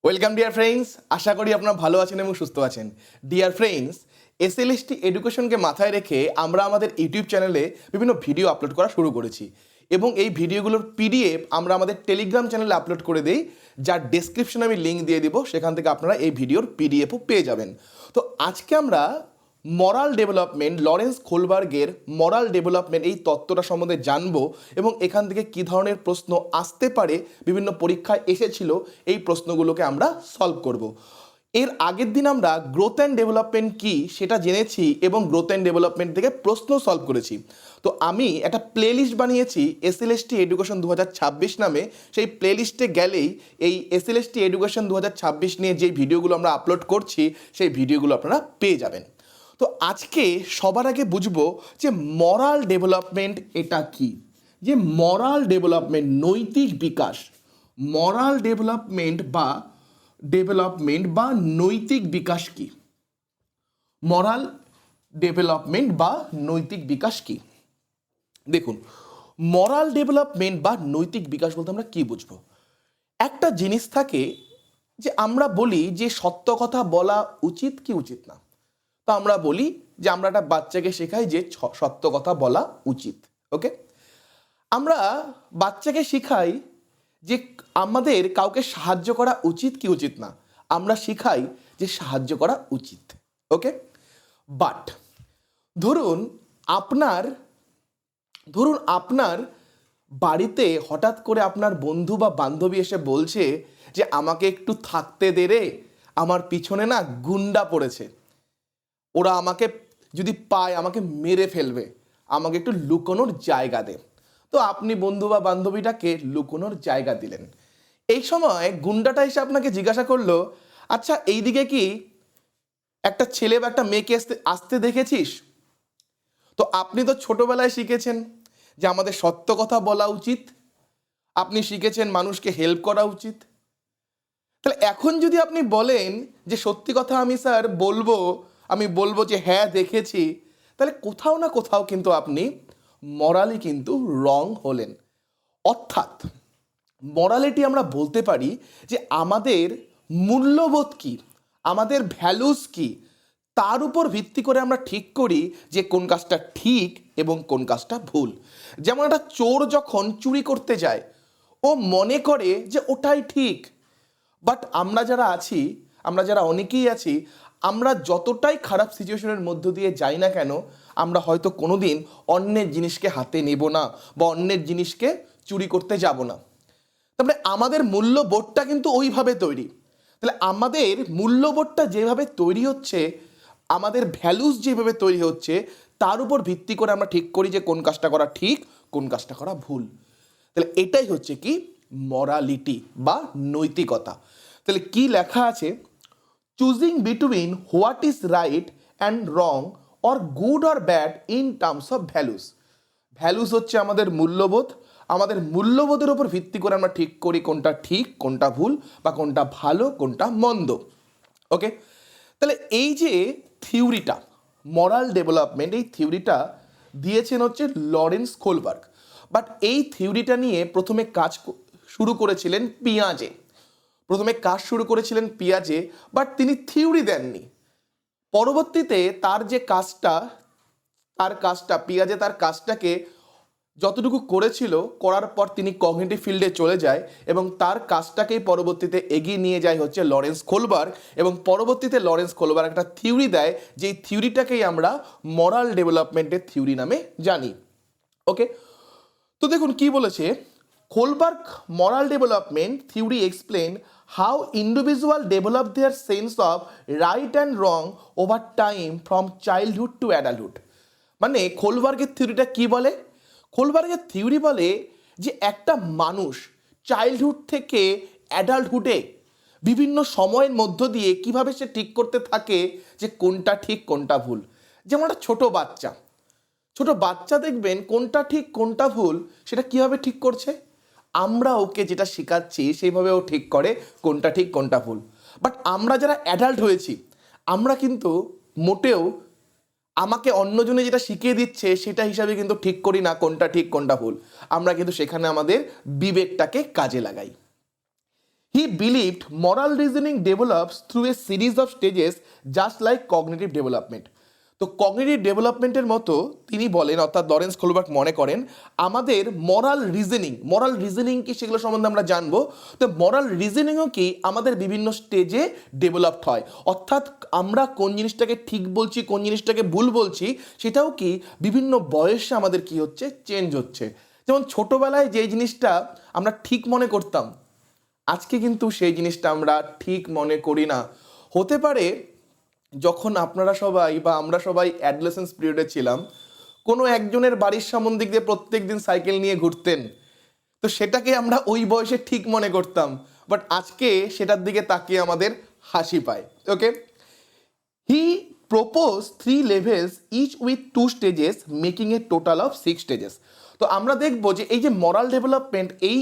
Welcome dear friends, আশা করি আপনারা ভালো আছেন এবং সুস্থ আছেন। ডিয়ার ফ্রেন্ডস, এসএলএসটি এডুকেশনকে মাথায় রেখে আমরা আমাদের ইউটিউব চ্যানেলে বিভিন্ন ভিডিও আপলোড করা শুরু করেছি এবং এই ভিডিওগুলোর পিডিএফ আমরা আমাদের টেলিগ্রাম চ্যানেলে আপলোড করে দিই, যার ডেসক্রিপশনে আমি লিঙ্ক দিয়ে দিব, সেখান থেকে আপনারা এই ভিডিওর পিডিএফও পেয়ে যাবেন। তো আজকে আমরা মরাল ডেভেলপমেন্ট, লরেন্স খোলবার্গের মরাল ডেভেলপমেন্ট এই তত্ত্বটা সম্বন্ধে জানবো এবং এখান থেকে কী ধরনের প্রশ্ন আসতে পারে, বিভিন্ন পরীক্ষায় এসেছিল, এই প্রশ্নগুলোকে আমরা সলভ করব। এর আগের দিন আমরা গ্রোথ অ্যান্ড ডেভেলপমেন্ট কী সেটা জেনেছি এবং গ্রোথ অ্যান্ড ডেভেলপমেন্ট থেকে প্রশ্ন সলভ করেছি। তো আমি একটা প্লেলিস্ট বানিয়েছি এসএলএসটি এডুকেশন 2026 নামে। সেই প্লেলিস্টে গেলেই এই এসএলএসটি এডুকেশন 2026 নিয়ে যে ভিডিওগুলো আমরা আপলোড করছি সেই ভিডিওগুলো আপনারা পেয়ে যাবেন। তো আজকে সবার আগে বুঝবো যে মরাল ডেভেলপমেন্ট এটা কি, যে মরাল ডেভেলপমেন্ট নৈতিক বিকাশ, মরাল ডেভেলপমেন্ট বা নৈতিক বিকাশ কি, মরাল ডেভেলপমেন্ট বা নৈতিক বিকাশ কি। দেখুন, মরাল ডেভেলপমেন্ট বা নৈতিক বিকাশ বলতে আমরা কি বুঝবো। একটা জিনিস থাকে যে আমরা বলি যে সত্য কথা বলা উচিত কি উচিত না। তো আমরা বলি যে আমরা একটা বাচ্চাকে শেখাই যে সত্য কথা বলা উচিত। ওকে, আমরা বাচ্চাকে শেখাই যে আমাদের কাউকে সাহায্য করা উচিত কি উচিত না, আমরা শিখাই যে সাহায্য করা উচিত। ওকে, বাট ধরুন আপনার বাড়িতে হঠাৎ করে আপনার বন্ধু বা বান্ধবী এসে বলছে যে আমাকে একটু থাকতে দে রে, আমার পিছনে না গুন্ডা পড়েছে, ওরা আমাকে যদি পায় আমাকে মেরে ফেলবে, আমাকে একটু লুকোনোর জায়গা দে। তো আপনি বন্ধু বা বান্ধবীটাকে লুকোনোর জায়গা দিলেন। এই সময় গুন্ডাটা এসে আপনাকে জিজ্ঞাসা করলো, আচ্ছা এইদিকে কি একটা ছেলে বা একটা মেয়েকে আসতে দেখেছিস? তো আপনি তো ছোটবেলায় শিখেছেন যে আমাদের সত্য কথা বলা উচিত, আপনি শিখেছেন মানুষকে হেল্প করা উচিত। তাহলে এখন যদি আপনি বলেন যে সত্যি কথা আমি স্যার বলবো যে হ্যাঁ দেখেছি, তাহলে কোথাও না কোথাও কিন্তু আপনি মরালি কিন্তু রং হলেন। অর্থাৎ মরালিটি আমরা বলতে পারি যে আমাদের মূল্যবোধ কি, আমাদের ভ্যালুস কি, তার উপর ভিত্তি করে আমরা ঠিক করি যে কোন কাজটা ঠিক এবং কোন কাজটা ভুল। যেমন একটা চোর যখন চুরি করতে যায়, ও মনে করে যে ওটাই ঠিক, বাট আমরা যারা অনেকেই আছি, আমরা যতটাই খারাপ সিচুয়েশনের মধ্য দিয়ে যাই না কেন, আমরা হয়তো কোনোদিন অন্যের জিনিসকে হাতে নেব না বা অন্যের জিনিসকে চুরি করতে যাব না। তারপরে আমাদের মূল্যবোধটা কিন্তু ওইভাবে তৈরি। তাহলে আমাদের মূল্যবোধটা যেভাবে তৈরি হচ্ছে, আমাদের ভ্যালুস যেভাবে তৈরি হচ্ছে, তার উপর ভিত্তি করে আমরা ঠিক করি যে কোন কাজটা করা ঠিক, কোন কাজটা করা ভুল। তাহলে এটাই হচ্ছে কি মরালিটি বা নৈতিকতা। তাহলে কি লেখা আছে, choosing between what is right and wrong or good or bad in terms of values. Values হচ্ছে আমাদের মূল্যবোধ, আমাদের মূল্যবোধের উপর ভিত্তি করে আমরা ঠিক করি কোনটা ঠিক, কোনটা ভুল, বা কোনটা ভালো, কোনটা মন্দ। ওকে, তাহলে এই যে থিওরিটা মরাল ডেভেলপমেন্ট, এই থিওরিটা দিয়েছেন হচ্ছে লরেন্স খোলবার্গ। বাট এই থিওরিটা নিয়ে প্রথমে কাজ শুরু করেছিলেন পিয়াজে, বাট তিনি থিওরি দেননি। পরবর্তীতে তার পিয়াজে তার কাজটাকে যতটুকু করেছিল, করার পর তিনি কগনিটিভ ফিল্ডে চলে যায় এবং তার কাজটাকেই পরবর্তীতে এগিয়ে নিয়ে যায় হচ্ছে লরেন্স খোলবার্গ, এবং পরবর্তীতে লরেন্স খোলবার্গ একটা থিওরি দেয়, যেই থিওরিটাকেই আমরা মরাল ডেভেলপমেন্টের থিওরি নামে জানি। ওকে, তো দেখুন কি বলেছে, Kohlberg moral development theory explain how individual develop their sense of right and wrong over time from childhood to adulthood. মানে খোলবার্গের থিওরিটা কি বলে? খোলবার্গের থিওরি বলে যে একটা মানুষ চাইল্ডহুড থেকে অ্যাডাল্টহুডে বিভিন্ন সময়ের মধ্য দিয়ে কিভাবে সে ঠিক করতে থাকে যে কোনটা ঠিক কোনটা ভুল। যেমন একটা ছোট বাচ্চা দেখবেন কোনটা ঠিক কোনটা ভুল সেটা কিভাবে ঠিক করছে, আমরা ওকে যেটা শেখাচ্ছি সেইভাবে ও ঠিক করে কোনটা ঠিক কোনটা ভুল। বাট আমরা যারা অ্যাডাল্ট হয়েছি, আমরা কিন্তু মোটেও আমাকে অন্যজনে যেটা শিখিয়ে দিচ্ছে সেটা হিসাবে কিন্তু ঠিক করি না কোনটা ঠিক কোনটা ভুল। আমরা কিন্তু সেখানে আমাদের বিবেকটাকে কাজে লাগাই। He believed moral reasoning develops through a series of stages just like cognitive development. তো কগনিটিভ ডেভেলপমেন্টের মতো তিনি বলেন, অর্থাৎ লরেন্স কোলবার্গ মনে করেন, আমাদের মরাল রিজনিং কি সেগুলো সম্বন্ধে আমরা জানবো। তো মরাল রিজনিংও কি আমাদের বিভিন্ন স্টেজে ডেভেলপড হয়, অর্থাৎ আমরা কোন জিনিসটাকে ঠিক বলছি কোন জিনিসটাকে ভুল বলছি সেটাও কি বিভিন্ন বয়সে আমাদের কি হচ্ছে, চেঞ্জ হচ্ছে। যেমন ছোটবেলায় যে জিনিসটা আমরা ঠিক মনে করতাম, আজকে কিন্তু সেই জিনিসটা আমরা ঠিক মনে করি না। হতে পারে যখন আপনারা সবাই বা আমরা সবাই অ্যাডোলেসেন্স পিরিয়ডে ছিলাম, কোনো একজনের বাড়ির সামন দিক দিয়ে প্রত্যেক দিন সাইকেল নিয়ে ঘুরতেন, তো সেটাকে আমরা ওই বয়সে ঠিক মনে করতাম, বাট আজকে সেটার দিকে তাকিয়ে আমাদের হাসি পায়। Okay, he propose 3 levels each with 2 stages making a total of 6 stages। তো আমরা দেখবো যে এই যে মরাল ডেভেলপমেন্ট, এই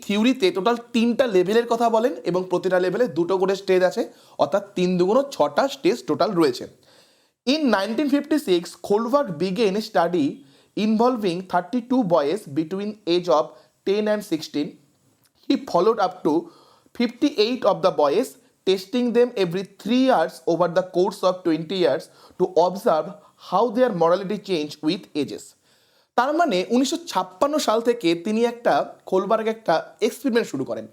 থিওরিতে টোটাল 3টা লেভেলের কথা বলেন এবং প্রতিটা লেভেলে 2টো করে স্টেজ আছে, অর্থাৎ 3 দুগুণ 6টা স্টেজ টোটাল রয়েছে। In 1956 Kohlberg began study involving 32 boys between age of 10 and 16. He followed up to 58 of the boys, testing them every 3 years over the course of 20 years to observe how their morality changed with ages. তার মানে 1956 সাল থেকে তিনি কোলবার্গ একটা experiment শুরু করেন,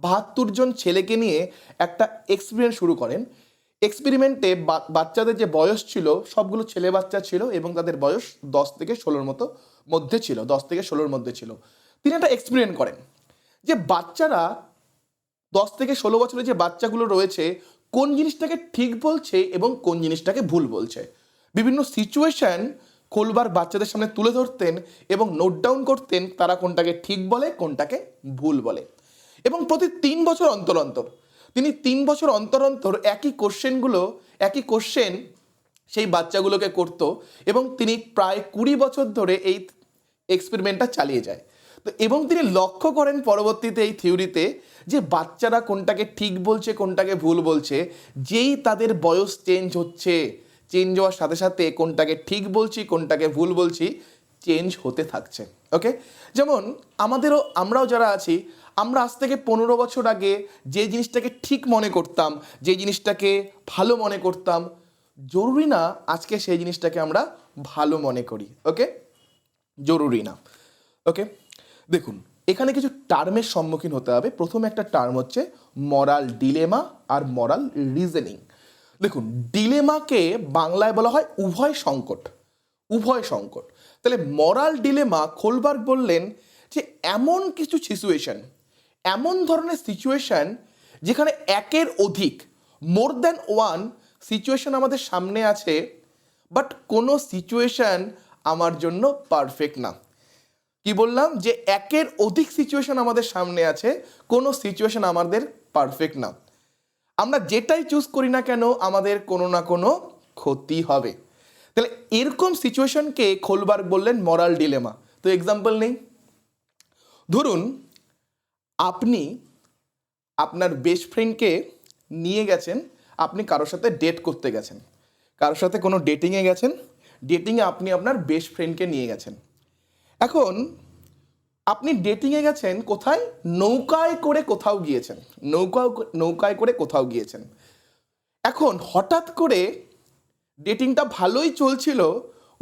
72 জন ছেলেকে নিয়ে একটা এক্সপেরিমেন্ট শুরু করেন। এক্সপেরিমেন্টে বাচ্চাদের যে বয়স ছিল সবগুলো ছেলে বাচ্চা ছিল এবং তাদের বয়স 10 থেকে 16 মধ্যে ছিল, 10 থেকে 16 মধ্যে ছিল। তিনি একটা এক্সপেরিমেন্ট করেন যে বাচ্চারা 10 থেকে 16 বছরের যে বাচ্চাগুলো রয়েছে কোন জিনিসটাকে ঠিক বলছে এবং কোন জিনিসটাকে ভুল বলছে। বিভিন্ন সিচুয়েশন কোলবার্গ বাচ্চাদের সামনে তুলে ধরতেন এবং নোট ডাউন করতেন তারা কোনটাকে ঠিক বলে কোনটাকে ভুল বলে। এবং প্রতি 3 বছর অন্তর অন্তর তিনি 3 বছর অন্তর অন্তর একই কোশ্চেন সেই বাচ্চাগুলোকে করত এবং তিনি প্রায় 20 বছর ধরে এই এক্সপেরিমেন্টটা চালিয়ে যায়। তো এবং তিনি লক্ষ্য করেন পরবর্তীতে এই থিওরিতে যে বাচ্চারা কোনটাকে ঠিক বলছে কোনটাকে ভুল বলছে, যেই তাদের বয়স চেঞ্জ হওয়ার সাথে সাথে কোনটাকে ঠিক বলছি কোনটাকে ভুল বলছি চেঞ্জ হতে থাকছে। ওকে, যেমন আমরাও যারা আছি, আমরা আজ থেকে 15 বছর আগে যে জিনিসটাকে ঠিক মনে করতাম, যে জিনিসটাকে ভালো মনে করতাম, জরুরি না আজকে সেই জিনিসটাকে আমরা ভালো মনে করি। ওকে, জরুরি না। ওকে, দেখুন এখানে কিছু টার্মের সম্মুখীন হতে হবে। প্রথম একটা টার্ম হচ্ছে মরাল ডিলেমা আর মরাল রিজনিং। দেখুন, ডিলেমাকে বাংলায় বলা হয় উভয় সংকট। তাহলে মরাল ডিলেমা কোলবার্গ বললেন যে এমন কিছু সিচুয়েশন, এমন ধরনের সিচুয়েশন যেখানে একের অধিক মোর দ্যান ওয়ান সিচুয়েশন আমাদের সামনে আছে, বাট কোনো সিচুয়েশন আমার জন্য পারফেক্ট না। কি বললাম, যে একের অধিক সিচুয়েশন আমাদের সামনে আছে, কোনো সিচুয়েশন আমাদের পারফেক্ট না। আমরা যেটাই চুজ করি না কেন আমাদের কোনো না কোনো ক্ষতি হবে। তাহলে এরকম সিচুয়েশনকে কোলবার্গ বললেন মরাল ডিলেমা। তো এক্সাম্পল নেই, ধরুন আপনি আপনার বেস্ট ফ্রেন্ডকে নিয়ে গেছেন, আপনি কারোর সাথে ডেট করতে গেছেন, কারোর সাথে কোনো ডেটিংয়ে গেছেন, ডেটিংয়ে আপনি আপনার বেস্ট ফ্রেন্ডকে নিয়ে গেছেন। এখন আপনি ডেটিংয়ে গেছেন কোথায়, নৌকায় করে কোথাও গিয়েছেন। এখন হঠাৎ করে ডেটিংটা ভালোই চলছিল,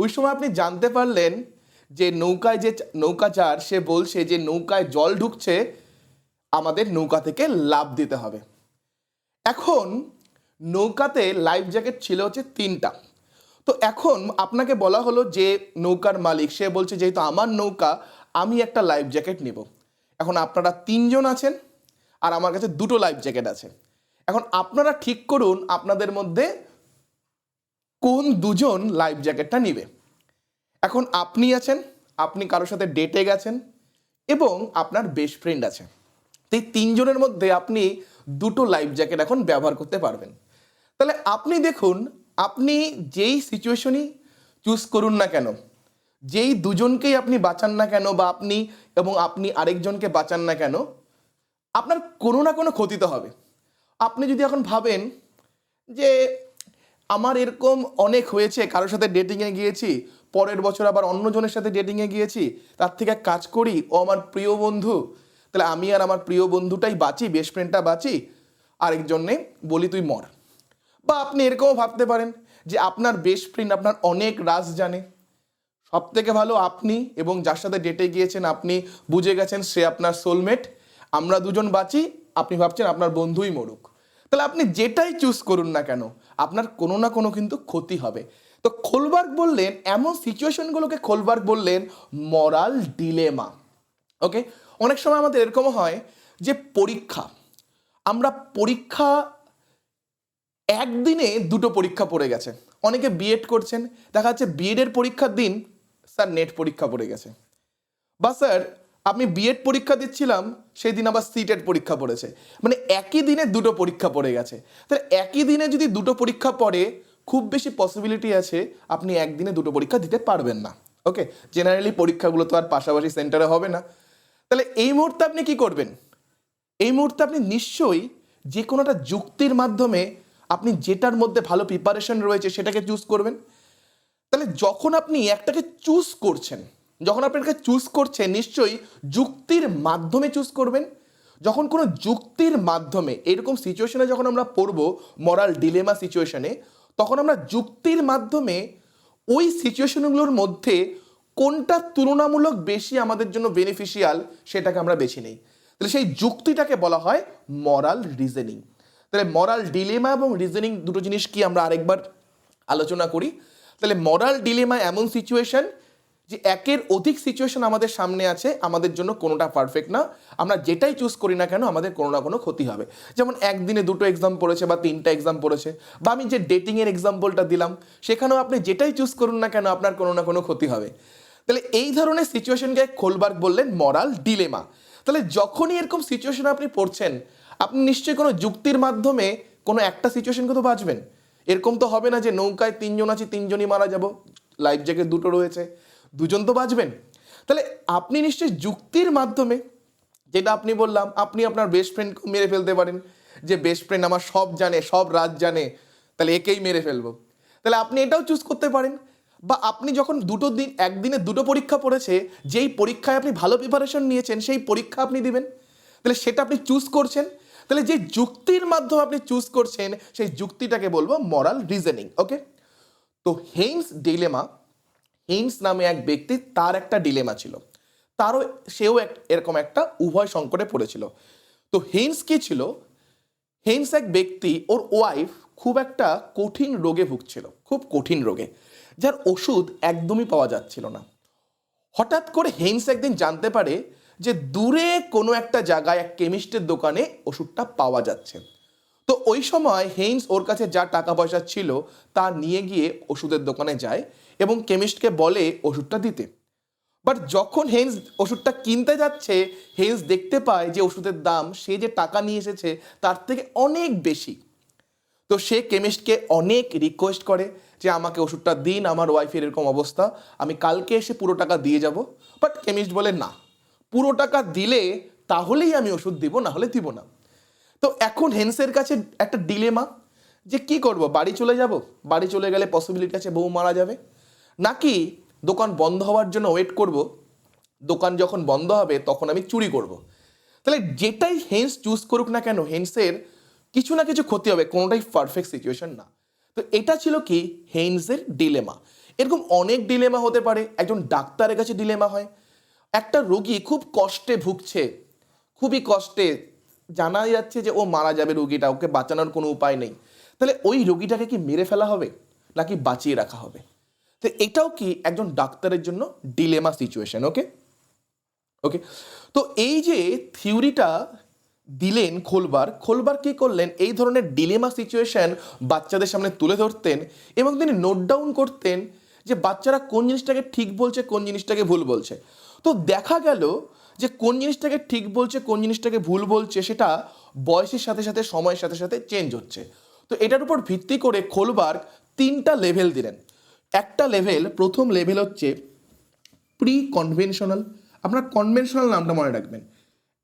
ওই সময় আপনি জানতে পারলেন যে নৌকাচার সে বলছে যে নৌকায় জল ঢুকছে, আমাদের নৌকা থেকে লাফ দিতে হবে। এখন নৌকাতে লাইফ জ্যাকেট ছিল হচ্ছে 3টা। তো এখন আপনাকে বলা হলো যে নৌকার মালিক সে বলছে যেহেতু আমার নৌকা আমি একটা লাইফ জ্যাকেট নেব। এখন আপনারা 3 জন আছেন আর আমার কাছে 2টো লাইফ জ্যাকেট আছে। এখন আপনারা ঠিক করুন আপনাদের মধ্যে কোন 2 জন লাইফ জ্যাকেটটা নেবে। এখন আপনি আছেন, আপনি কারোর সাথে ডেটে গেছেন এবং আপনার বেস্ট ফ্রেন্ড আছে। তো এই 3 জনের মধ্যে আপনি 2টো লাইফ জ্যাকেট এখন ব্যবহার করতে পারবেন। তাহলে আপনি দেখুন, আপনি যেই সিচুয়েশনই চুজ করুন না কেন, যেই 2 জনকেই আপনি বাঁচান না কেন বা আপনি আরেকজনকে বাঁচান না কেন, আপনার কোনো না কোনো ক্ষতি তো হবে। আপনি যদি এখন ভাবেন যে আমার এরকম অনেক হয়েছে, কারোর সাথে ডেটিংয়ে গিয়েছি, পরের বছর আবার অন্যজনের সাথে ডেটিংয়ে গিয়েছি, তার থেকে এক কাজ করি ও আমার প্রিয় বন্ধু, তাহলে আমি আর আমার প্রিয় বন্ধুটাই বাঁচি, বেস্ট ফ্রেন্ডটা বাঁচি, আরেকজনে বলি তুই মর। বা আপনি এরকমও ভাবতে পারেন যে আপনার বেস্ট ফ্রেন্ড আপনার অনেক রাজ জানে, সব থেকে ভালো আপনি এবং যার সাথে ডেটে গিয়েছেন আপনি বুঝে গেছেন সে আপনার সোলমেট, আমরা দুজন বাঁচি, আপনি ভাবছেন আপনার বন্ধুই মরুক। তাহলে আপনি যেটাই চুজ করুন না কেন আপনার কোনো না কোনো কিন্তু ক্ষতি হবে। তো খোলবার্গ বললেন এমন সিচুয়েশনগুলোকে খোলবার্গ বললেন মরাল ডিলেমা। ওকে, অনেক সময় আমাদের এরকম হয় যে আমরা পরীক্ষা একদিনে দুটো পরীক্ষা পড়ে গেছে। অনেকে বিএড করছেন, দেখা যাচ্ছে বিএডের পরীক্ষার দিন স্যার নেট পরীক্ষা পড়ে গেছে, বা স্যার আমি বিএড পরীক্ষা দিচ্ছিলাম সেই দিন আবার সিটেট পরীক্ষা পড়েছে। মানে একই দিনে দুটো পরীক্ষা পড়ে গেছে। তাহলে একই দিনে যদি দুটো পরীক্ষা পড়ে খুব বেশি পসিবিলিটি আছে আপনি একদিনে দুটো পরীক্ষা দিতে পারবেন না। ওকে, জেনারেলি পরীক্ষাগুলো তো আর পাশাপাশি সেন্টারে হবে না। তাহলে এই মুহূর্তে আপনি কি করবেন? এই মুহূর্তে আপনি নিশ্চয়ই যে কোনো একটা যুক্তির মাধ্যমে আপনি যেটার মধ্যে ভালো প্রিপারেশন রয়েছে সেটাকে চুজ করবেন। তাহলে যখন আপনি একটাকে চুজ করছেন, যখন আপনি এটাকে চুজ করছেন নিশ্চয়ই যুক্তির মাধ্যমে চুজ করবেন। যখন কোনো যুক্তির মাধ্যমে এরকম সিচুয়েশনে যখন আমরা পড়বো মরাল ডিলেমা সিচুয়েশনে, তখন আমরা যুক্তির মাধ্যমে ওই সিচুয়েশনগুলোর মধ্যে কোনটা তুলনামূলক বেশি আমাদের জন্য বেনিফিশিয়াল সেটাকে আমরা বেছে নিই। তাহলে সেই যুক্তিটাকে বলা হয় মরাল রিজনিং। তাহলে মরাল ডিলেমা এবং রিজনিং দুটো জিনিস কি আমরা আরেকবার আলোচনা করি। তাহলে মরাল ডিলেমা এমন সিচুয়েশন যে একের অধিক সিচুয়েশন আমাদের সামনে আছে, আমাদের জন্য কোনোটা পারফেক্ট না, আমরা যেটাই চুজ করি না কেন আমাদের কোনো না কোনো ক্ষতি হবে। যেমন একদিনে দুটো এক্সাম পড়েছে বা তিনটা এক্সাম পড়েছে, বা আমি যে ডেটিংয়ের এক্সাম্পলটা দিলাম সেখানেও আপনি যেটাই চুজ করুন না কেন আপনার কোনো না কোনো ক্ষতি হবে। তাহলে এই ধরনের সিচুয়েশনকে খোলবার্গ বললেন মরাল ডিলেমা। তাহলে যখনই এরকম সিচুয়েশনে আপনি পড়ছেন আপনি নিশ্চয়ই কোনো যুক্তির মাধ্যমে কোনো একটা সিচুয়েশনকে তো বাঁচবেন। এরকম তো হবে না যে নৌকায় তিনজন আছি তিনজনই মারা যাব, লাইফ জ্যাকেট দুটো রয়েছে, দুজন তো বাঁচবেন। তাহলে আপনি নিশ্চয়ই যুক্তির মাধ্যমে, যেটা আপনি বললাম আপনি আপনার বেস্ট ফ্রেন্ডকে মেরে ফেলতে পারেন, যে বেস্ট ফ্রেন্ড আমার সব জানে, সব রাজ জানে, তাহলে একেই মেরে ফেলবো। তাহলে আপনি এটাও চুজ করতে পারেন। বা আপনি যখন একদিনে দুটো পরীক্ষা পড়েছে, যেই পরীক্ষায় আপনি ভালো প্রিপারেশন নিয়েছেন সেই পরীক্ষা আপনি দিবেন, তাহলে সেটা আপনি চুজ করছেন। তাহলে যে যুক্তির মাধ্যমে আপনি চুজ করছেন সেই যুক্তিটাকে বলবো মরাল রিজনিং। ওকে, তো হেইন্স নামে এক ব্যক্তি, তার একটা ডিলেমা ছিল, সেও এরকম একটা উভয় সংকটে পড়েছিল। তো হেইন্স কি ছিল? হেইন্স এক ব্যক্তি, ওর ওয়াইফ খুব একটা কঠিন রোগে ভুগছিল, খুব কঠিন রোগে, যার ওষুধ একদমই পাওয়া যাচ্ছিল না। হঠাৎ করে হেইন্স একদিন জানতে পারে যে দূরে কোনো একটা জায়গায় এক কেমিস্টের দোকানে ওষুধটা পাওয়া যাচ্ছে। তো ওই সময় হেইন্স ওর কাছে যা টাকা পয়সা ছিল তা নিয়ে গিয়ে ওষুধের দোকানে যায় এবং কেমিস্টকে বলে ওষুধটা দিতে। বাট যখন হেইন্স ওষুধটা কিনতে যাচ্ছে হেইন্স দেখতে পায় যে ওষুধের দাম সে যে টাকা নিয়ে এসেছে তার থেকে অনেক বেশি। তো সে কেমিস্টকে অনেক রিকোয়েস্ট করে যে আমাকে ওষুধটা দিন, আমার ওয়াইফের এরকম অবস্থা, আমি কালকে এসে পুরো টাকা দিয়ে যাব। বাট কেমিস্ট বলে না, পুরো টাকা দিলে তাহলেই আমি ওষুধ দিব, না হলে দিব না। তো এখন হেন্সের কাছে একটা ডিলেমা যে কি করব, বাড়ি চলে যাব, বাড়ি চলে গেলে পসিবিলিটি আছে বউ মারা যাবে, নাকি দোকান বন্ধ হওয়ার জন্য ওয়েট করব, দোকান যখন বন্ধ হবে তখন আমি চুরি করব। তাহলে যেটাই হেন্স চুজ করুক না কেন হেন্সের কিছু না কিছু ক্ষতি হবে, কোনোটাই পারফেক্ট সিচুয়েশন না। তো এটা ছিল কি হেইন্সের ডিলেমা। এরকম অনেক ডিলেমা হতে পারে। একজন ডাক্তারের কাছে ডিলেমা হয়, একটা রোগী খুব কষ্টে ভুগছে, খুবই কষ্টে, জানা যাচ্ছে যে ও মারা যাবে রোগীটা, ওকে বাঁচানোর কোনো উপায় নেই। তাহলে ওই রোগীটাকে কি মেরে ফেলা হবে নাকি বাঁচিয়ে রাখা হবে? তো এটাও কি একজন ডাক্তারের জন্য ডিলেমা সিচুয়েশন। ওকে ওকে তো এই যে থিওরিটা দিলেন খোলবার কি করলেন, এই ধরনের ডিলেমা সিচুয়েশন বাচ্চাদের সামনে তুলে ধরতেন এবং তিনি নোট ডাউন করতেন যে বাচ্চারা কোন জিনিসটাকে ঠিক বলছে কোন জিনিসটাকে ভুল বলছে। তো দেখা গেল যে কোন জিনিসটাকে ঠিক বলছে কোন জিনিসটাকে ভুল বলছে সেটা বয়সের সাথে সাথে সময়ের সাথে সাথে চেঞ্জ হচ্ছে। তো এটার উপর ভিত্তি করে খোলবার তিনটা লেভেল দিলেন। একটা লেভেল, প্রথম লেভেল হচ্ছে প্রি কনভেনশনাল। আপনার কনভেনশনাল নামটা মনে রাখবেন,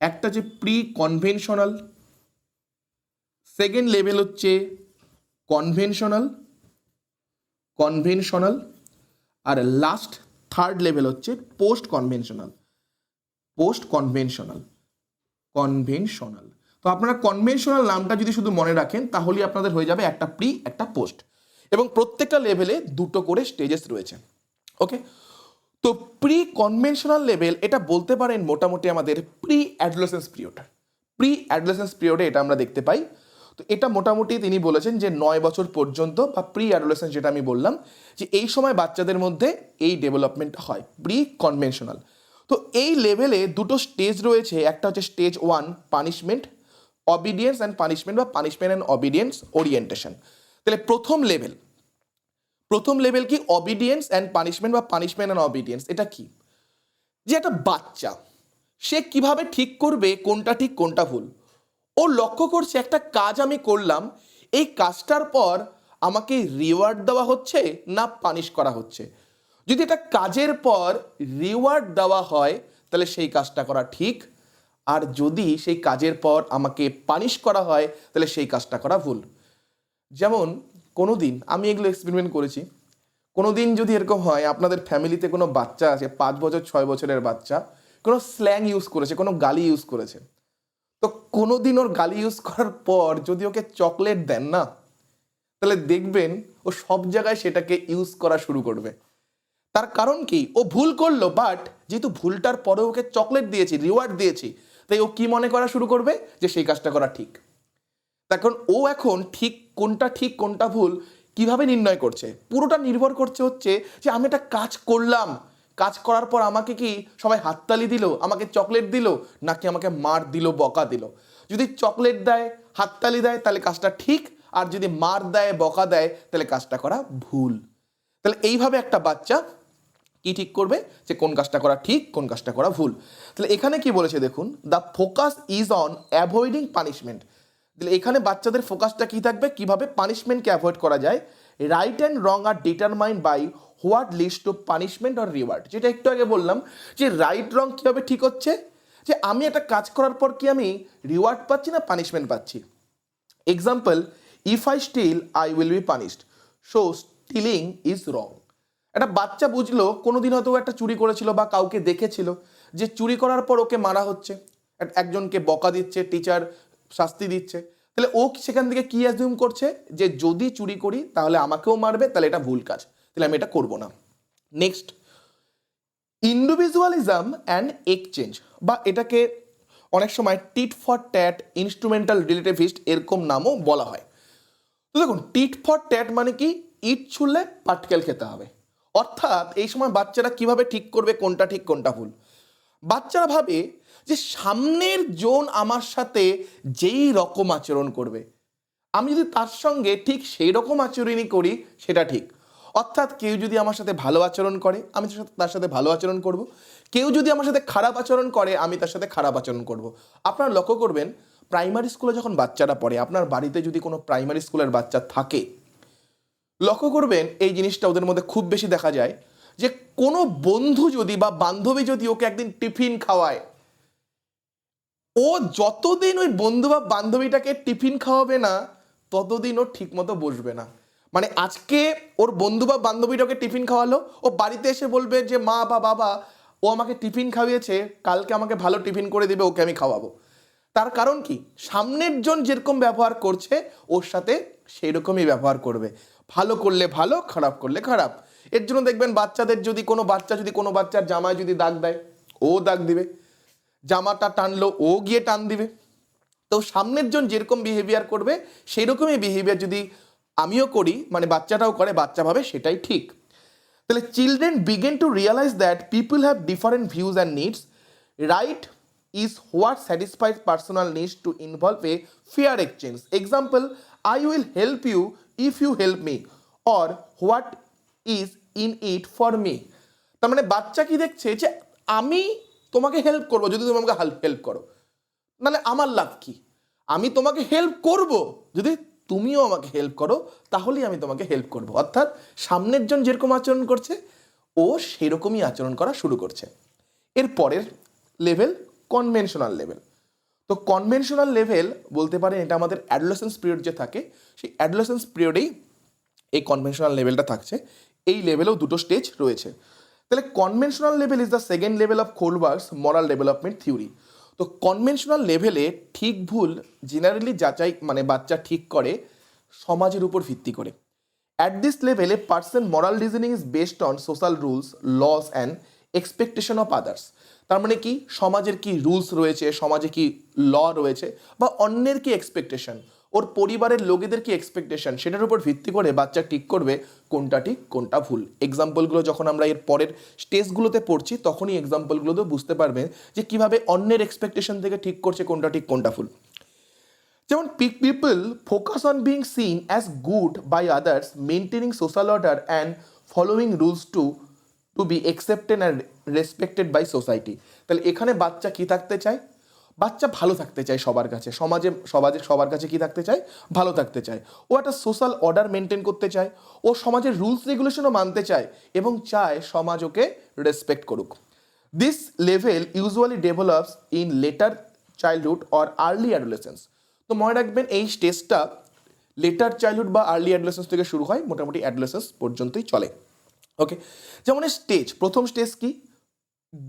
একটা যে প্রি কনভেনশনাল, সেকেন্ড লেভেল হচ্ছে কনভেনশনাল কনভেনশনাল আর লাস্ট থার্ড লেভেল হচ্ছে পোস্ট কনভেনশনাল। কনভেনশনাল। তো আপনারা কনভেনশনাল নামটা যদি শুধু মনে রাখেন তাহলেই আপনাদের হয়ে যাবে একটা প্রি একটা পোস্ট, এবং প্রত্যেকটা লেভেলে দুটো করে স্টেজেস রয়েছে। ওকে, তো প্রি কনভেনশনাল লেভেল এটা বলতে পারেন মোটামুটি আমাদের pre adolescence period. Pre adolescence পিরিয়ডে এটা আমরা দেখতে পাই। তো এটা মোটামুটি তিনি বলেছেন যে 9 বছর পর্যন্ত বা প্রি অ্যাডোলেসেন্স, যেটা আমি বললাম যে এই সময় বাচ্চাদের মধ্যে এই ডেভেলপমেন্ট হয়, প্রি কনভেনশনাল। তো এই লেভেলে দুটো স্টেজ রয়েছে, একটা হচ্ছে stage 1 punishment obedience and punishment বা পানিশমেন্ট অ্যান্ড অবিডিয়েন্স ওরিয়েন্টেশন। তাহলে প্রথম লেভেল কি অবিডিয়েন্স অ্যান্ড পানিশমেন্ট বা পানিশমেন্ট অ্যান্ড অবিডিয়েন্স। এটা কি, যে একটা বাচ্চা সে কিভাবে ঠিক করবে কোনটা ঠিক কোনটা ভুল। ও লক্ষ্য করছে একটা কাজ আমি করলাম, এই কাজটার পর আমাকে রিওয়ার্ড দেওয়া হচ্ছে না পানিশ করা হচ্ছে। যদি এটা কাজের পর রিওয়ার্ড দেওয়া হয় তাহলে সেই কাজটা করা ঠিক, আর যদি সেই কাজের পর আমাকে পানিশ করা হয় তাহলে সেই কাজটা করা ভুল। যেমন কোনো দিন আমি এগুলো এক্সপেরিমেন্ট করেছি, কোনো দিন যদি এরকম হয় আপনাদের ফ্যামিলিতে কোনো বাচ্চা আছে 5 বছর 6 বছরের বাচ্চা, কোনো স্ল্যাং ইউজ করেছে, কোনো গালি ইউজ করেছে, তো কোনো দিন ওর গালি ইউজ করার পর যদি ওকে চকলেট দেন না, তাহলে দেখবেন ও সব জায়গায় সেটাকে ইউজ করা শুরু করবে। তার কারণ কি, ও ভুল করলো, বাট যেহেতু ভুলটার পরে ওকে চকলেট দিয়েছি, রিওয়ার্ড দিয়েছি, তাই ও কি মনে করা শুরু করবে যে সেই কাজটা করা ঠিক। তখন ও এখন ঠিক কোনটা ভুল কিভাবে নির্ণয় করছে, পুরোটা নির্ভর করছে হচ্ছে যে আমি একটা কাজ করলাম, কাজ করার পর আমাকে কি সবাই হাততালি দিল, আমাকে চকলেট দিল, নাকি আমাকে মার দিল, বকা দিল। যদি চকলেট দেয়, হাততালি দেয়, তাহলে কাজটা ঠিক, আর যদি মার দেয়, বকা দেয়, তাহলে কাজটা করা ভুল। তাহলে এইভাবে একটা বাচ্চা কি ঠিক করবে যে কোন কাজটা করা ঠিক, কোন কাজটা করা ভুল। তাহলে এখানে কি বলেছে দেখুন, the focus is on avoiding punishment. তাহলে এখানে বাচ্চাদের ফোকাসটা কি থাকবে, কিভাবে পানিশমেন্টকে অ্যাভয়েড করা যায়। Right and wrong are determined by what leads to punishment or reward. যেটা একটু আগে বললাম যে রাইট রং কীভাবে ঠিক হচ্ছে, যে আমি একটা কাজ করার পর কি আমি রিওয়ার্ড পাচ্ছি না পানিশমেন্ট পাচ্ছি। Example, if I steal I will be punished, so stealing is wrong. একটা বাচ্চা বুঝলো কোনোদিন হয়তো একটা চুরি করেছিল বা কাউকে দেখেছিল যে চুরি করার পর ওকে মারা হচ্ছে, একজনকে বকা দিচ্ছে, টিচার শাস্তি দিচ্ছে, তাহলে ও সেখান থেকে কি অ্যাজিউম করছে যে যদি চুরি করি তাহলে আমাকেও মারবে, তাহলে এটা ভুল কাজ, তাহলে আমি এটা করব না। নেক্সট, ইন্ডিভিজুয়ালিজম অ্যান্ড এক্সচেঞ্জ, বা এটাকে অনেক সময় টিট ফর ট্যাট, ইনস্ট্রুমেন্টাল রিলেটিভিস্ট এরকম নামও বলা হয়। তো দেখুন, টিট ফর ট্যাট মানে কি, ইট ছুড়লে পাটকেল খেতে হবে। অর্থাৎ এই সময় বাচ্চারা কিভাবে ঠিক করবে কোনটা ঠিক কোনটা ভুল। বাচ্চারা ভাবে যে সামনের জন আমার সাথে যেই রকম আচরণ করবে, আমি যদি তার সঙ্গে ঠিক সেই রকম আচরণই করি সেটা ঠিক। অর্থাৎ কেউ যদি আমার সাথে ভালো আচরণ করে আমি তার সাথে ভালো আচরণ করব, কেউ যদি আমার সাথে খারাপ আচরণ করে আমি তার সাথে খারাপ আচরণ করব। আপনারা লক্ষ্য করবেন প্রাইমারি স্কুলে যখন বাচ্চারা পড়ে, আপনার বাড়িতে যদি কোনো প্রাইমারি স্কুলের বাচ্চা থাকে, লক্ষ্য করবেন এই জিনিসটা ওদের মধ্যে খুব বেশি দেখা যায়, যে কোনো বন্ধু যদি বা বান্ধবী যদি ওকে একদিন টিফিন খাওয়ায়, ও যতদিন ওই বন্ধু বা বান্ধবীটাকে টিফিন খাওয়াবে না ততদিন ও ঠিক মতো বসবে না। মানে আজকে ওর বন্ধু বা বান্ধবীটাকে টিফিন খাওয়ালো, ও বাড়িতে এসে বলবে যে মা বা বাবা ও আমাকে টিফিন খাইয়েছে, কালকে আমাকে ভালো টিফিন করে দেবে, ওকে আমি খাওয়াবো। তার কারণ কি, সামনের জন যেরকম ব্যবহার করছে ওর সাথে সেই রকমই ব্যবহার করবে, ভালো করলে ভালো, খারাপ করলে খারাপ। এর জন্য দেখবেন বাচ্চাদের যদি কোনো বাচ্চার জামায় যদি দাগ দেয় ও দাগ দিবে, জামাটা টানলো ও গিয়ে টান দিবে। তো সামনের জন যেরকম বিহেভিয়ার করবে সেই রকমই বিহেভিয়ার যদি আমিও করি, মানে বাচ্চাটাও করে, বাচ্চা ভাবে সেটাই ঠিক। তাহলে children begin to realize that people have different views and needs, right is what satisfies personal needs to involve a fair exchange. Example, I will help you if you help me, or what is in it for me. তার মানে বাচ্চা কি দেখছে যে আমি তোমাকে help করবো যদি তুমি আমাকে হেল্প করো, নাহলে আমার লাভ কি, আমি তোমাকে হেল্প করব যদি তুমিও আমাকে হেল্প করো, তাহলেই আমি তোমাকে হেল্প করব। অর্থাৎ সামনের জন যেরকম আচরণ করছে ও সেরকমই আচরণ করা শুরু করছে। এর পরের লেভেল কনভেনশনাল লেভেল। তো কনভেনশনাল লেভেল বলতে পারেন এটা আমাদের অ্যাডোলেসেন্স পিরিয়ড যে থাকে, সেই অ্যাডোলেসেন্স পিরিয়ডেই এই কনভেনশনাল লেভেলটা থাকছে। এই লেভেলেও দুটো স্টেজ রয়েছে। তাহলে conventional level is the second level of Kohlberg's moral development theory. তো কনভেনশনাল লেভেলে ঠিক ভুল জেনারেলি যাচাই মানে বাচ্চা ঠিক করে সমাজের উপর ভিত্তি করে। At this level a person moral reasoning is based on social rules, laws and expectation of others. তার মানে কি, সমাজের কি রুলস রয়েছে, সমাজে কি ল রয়েছে, বা অন্যের কি এক্সপেকটেশন, ওর পরিবারের লোকেদের কি এক্সপেকটেশন, সেটার উপর ভিত্তি করে বাচ্চা ঠিক করবে কোনটা ঠিক কোনটা ভুল। এক্সাম্পলগুলো যখন আমরা এর পরের স্টেজগুলোতে পড়ছি তখনই এক্সাম্পলগুলোতেও বুঝতে পারবেন যে কিভাবে অন্যের এক্সপেকটেশন থেকে ঠিক করছে কোনটা ঠিক কোনটা ভুল। যেমন people focus on being seen as good by others, maintaining social order and following rules to be accepted and respected by society. তাহলে এখানে বাচ্চা কি থাকতে চায়? বাচ্চা ভালো থাকতে চায় সবার কাছে, সবার কাছে কি থাকতে চায়? ভালো থাকতে চায়। ও একটা সোশ্যাল অর্ডার মেনটেন করতে চায়, ও সমাজের রুলস রেগুলেশনও মানতে চায় এবং চায় সমাজ ওকে রেসপেক্ট করুক। This level usually develops in letter childhood or early adolescence. তো মনে রাখবেন এই স্টেজটা লেটার চাইল্ডহুড বা আর্লি অ্যাডোলেসেন্স থেকে শুরু হয়, মোটামুটি অ্যাডোলেসেন্স পর্যন্তই চলে। ওকে, যেমন স্টেজ, প্রথম স্টেজ কি?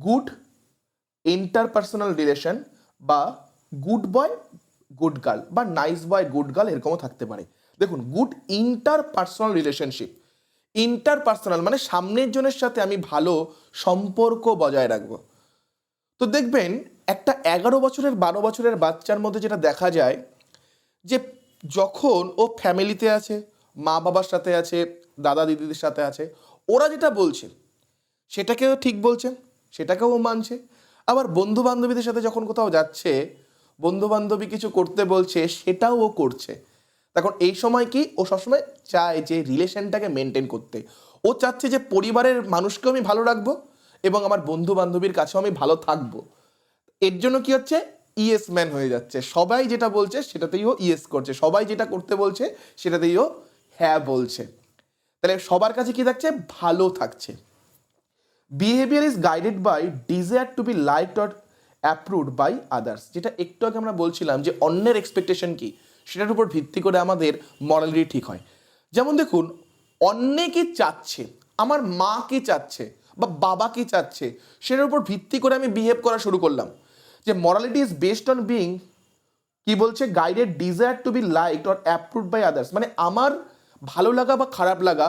গুড ইন্টারপার্সোনাল রিলেশন বা গুড বয় গুড গার্ল বা নাইস বয় গুড গার্ল এরকমও থাকতে পারে। দেখুন, গুড ইন্টারপার্সোনাল রিলেশনশিপ, ইন্টারপার্সোনাল মানে সামনের জনের সাথে আমি ভালো সম্পর্ক বজায় রাখবো। তো দেখবেন একটা 11 বছরের 12 বছরের বাচ্চার মধ্যে যেটা দেখা যায় যে যখন ও ফ্যামিলিতে আছে, মা বাবার সাথে আছে, দাদা দিদিদের সাথে আছে, ওরা যেটা বলছে সেটাকেও ঠিক বলছে, সেটাকেও ও মানছে। আবার বন্ধু বান্ধবীদের সাথে যখন কোথাও যাচ্ছে, বন্ধু বান্ধবী কিছু করতে বলছে সেটাও ও করছে। তখন এই সময় কি, ও সবসময় চায় যে রিলেশনটাকে মেনটেন করতে। ও চাচ্ছে যে পরিবারের মানুষকেও আমি ভালো রাখবো এবং আমার বন্ধু বান্ধবীর কাছেও আমি ভালো থাকবো। এর জন্য কি হচ্ছে, ইয়েস ম্যান হয়ে যাচ্ছে। সবাই যেটা বলছে সেটাতেই ও ইয়েস করছে, সবাই যেটা করতে বলছে সেটাতেই ও হ্যাঁ বলছে। তাহলে সবার কাছে কি থাকছে? ভালো থাকছে। Behaviour is guided by desire to be liked or approved by others. যেটা একটু আগে আমরা বলছিলাম যে অন্যের এক্সপেকটেশন কি, সেটার উপর ভিত্তি করে আমাদের মরালিটি ঠিক হয়। যেমন দেখুন, অন্যে কি চাচ্ছে, আমার মা কি চাচ্ছে বা বাবা কি চাচ্ছে, সেটার উপর ভিত্তি করে আমি বিহেভ করা শুরু করলাম। যে morality is based on being, কি বলছে, guided desire to be liked or approved by others. মানে আমার ভালো লাগা বা খারাপ লাগা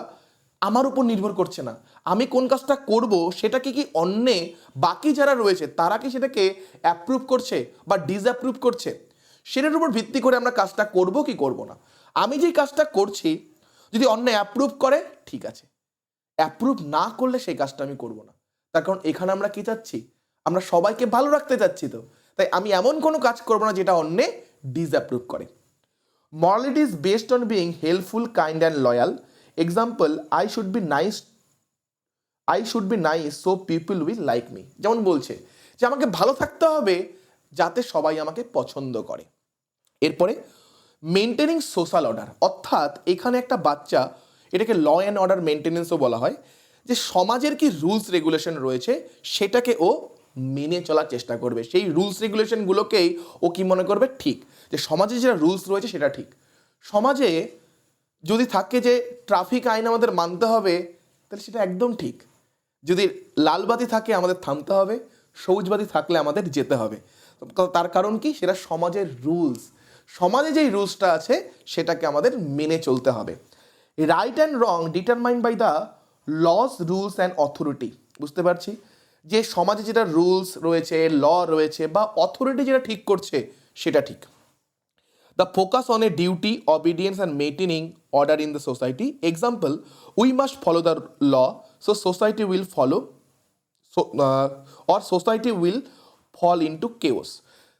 আমার উপর নির্ভর করছে না, আমি কোন কাজটা করব সেটাকে কি অন্যে বাকি যারা রয়েছে তারা কি সেটাকে অ্যাপ্রুভ করছে বা ডিসঅ্যাপ্রুভ করছে, সেটার উপর ভিত্তি করে আমরা কাজটা করব কি করব না। আমি যেই কাজটা করছি যদি অন্যে অ্যাপ্রুভ করে ঠিক আছে, অ্যাপ্রুভ না করলে সেই কাজটা আমি করব না। তার কারণ এখানে আমরা কি চাচ্ছি, আমরা সবাইকে ভালো রাখতে চাচ্ছি। তো তাই আমি এমন কোনো কাজ করব না যেটা অন্যে ডিসঅ্যাপ্রুভ করে। Morality is based on being helpful, kind and loyal. Example, I should be nice so people will like me. যেমন বলছে যে আমাকে ভালো থাকতে হবে যাতে সবাই আমাকে পছন্দ করে। এরপরে মেনটেনিং সোশ্যাল অর্ডার, অর্থাৎ এখানে একটা বাচ্চা, এটাকে ল অ্যান্ড অর্ডার মেনটেনেন্সও বলা হয়, যে সমাজের কি রুলস রেগুলেশন রয়েছে সেটাকে ও মেনে চলার চেষ্টা করবে। সেই রুলস রেগুলেশনগুলোকেই ও কি মনে করবে ঠিক, যে সমাজে যেটা রুলস রয়েছে সেটা ঠিক। সমাজে যদি থাকে যে ট্রাফিক আইন আমাদের মানতে হবে, তাহলে সেটা একদম ঠিক। যদি লাল বাতি থাকে আমাদের থামতে হবে, সবুজ বাতি থাকলে আমাদের যেতে হবে। তার কারণ কি, সেটা সমাজের রুলস। সমাজে যেই রুলসটা আছে সেটাকে আমাদের মেনে চলতে হবে। Right and wrong determined by the laws, rules and authority. বুঝতে পারছি যে সমাজে যেটা রুলস রয়েছে, ল রয়েছে বা অথরিটি যেটা ঠিক করছে সেটা ঠিক। The focus on a duty, obedience and maintaining order in the society. Example, we must follow the law, so society will follow, or society will fall into chaos.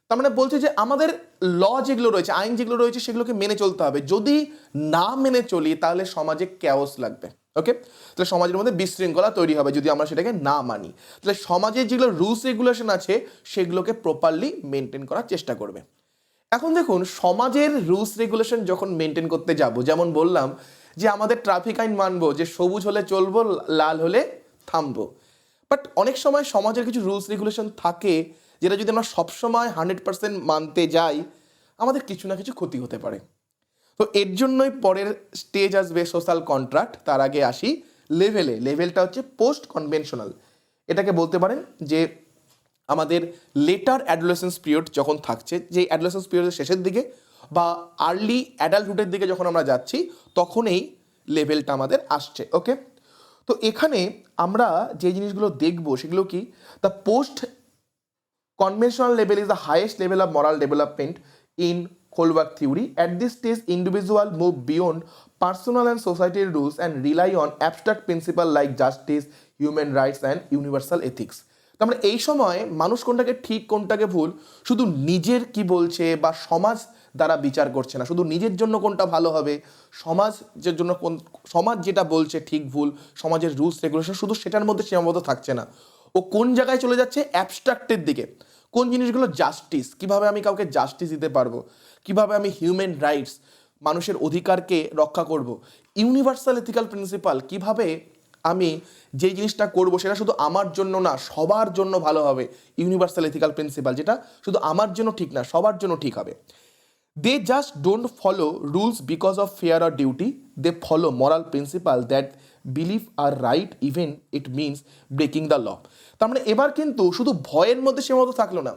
তার মানে বলছে যে আমাদের ল যেগুলো রয়েছে, আইন যেগুলো রয়েছে সেগুলোকে মেনে চলতে হবে। যদি না মেনে চলি তাহলে সমাজে ক্যাওস লাগবে। ওকে, তাহলে সমাজের মধ্যে বিশৃঙ্খলা তৈরি হবে যদি আমরা সেটাকে না মানি। তাহলে সমাজের যেগুলো রুলস রেগুলেশন আছে সেগুলোকে প্রপারলি মেনটেন করার চেষ্টা করবে। এখন দেখুন, সমাজের রুলস রেগুলেশন যখন মেনটেন করতে যাব, যেমন বললাম যে আমাদের ট্রাফিক আইন মানবো, যে সবুজ হলে চলবো, লাল হলে থামবো। বাট অনেক সময় সমাজের কিছু রুলস রেগুলেশন থাকে যেটা যদি আমরা সবসময় 100% মানতে যাই আমাদের কিছু না কিছু ক্ষতি হতে পারে। তো এর জন্যই পরের স্টেজ আসবে সোশ্যাল কন্ট্রাক্ট। তার আগে আসি লেভেলটা হচ্ছে পোস্ট কনভেনশনাল। এটাকে বলতে পারেন যে আমাদের লেটার অ্যাডোলেসেন্স পিরিয়ড যখন থাকছে, যে অ্যাডোলেসেন্স পিরিয়ডের শেষের দিকে বা আর্লি অ্যাডাল্টহুডের দিকে যখন আমরা যাচ্ছি, তখন এই লেভেলটা আমাদের আসছে। ওকে, তো এখানে আমরা যে জিনিসগুলো দেখব সেগুলো কি, the post conventional level is the highest level of moral development in Holbrook theory. At this stage, individuals move beyond personal and societal rules and rely on abstract principles like justice, human rights, and universal ethics. তার মানে এই সময় মানুষ কোনটাকে ঠিক কোনটাকে ভুল শুধু নিজের কি বলছে বা সমাজ দ্বারা বিচার করছে না, শুধু নিজের জন্য কোনটা ভালো হবে, সমাজের জন্য সমাজ যেটা বলছে ঠিক ভুল, সমাজের রুলস রেগুলেশন, শুধু সেটার মধ্যে সীমাবদ্ধ থাকছে না। ও কোন জায়গায় চলে যাচ্ছে, অ্যাবস্ট্রাক্টের দিকে। কোন জিনিসগুলো জাস্টিস, কিভাবে আমি কাউকে জাস্টিস দিতে পারবো, কিভাবে আমি হিউম্যান রাইটস, মানুষের অধিকারকে রক্ষা করব, ইউনিভার্সাল এথিক্যাল প্রিন্সিপাল, কিভাবে আমি যেই জিনিসটা করব সেটা শুধু আমার জন্য না সবার জন্য ভালো হবে, ইউনিভার্সাল এথিক্যাল প্রিন্সিপাল, যেটা শুধু আমার জন্য ঠিক না সবার জন্য ঠিক হবে। They just don't follow rules because of fear or duty. They follow moral principles that believe are right even it means breaking the law. তার মানে এবার কিন্তু শুধু ভয়ের মধ্যে সীমাবদ্ধ থাকলো না।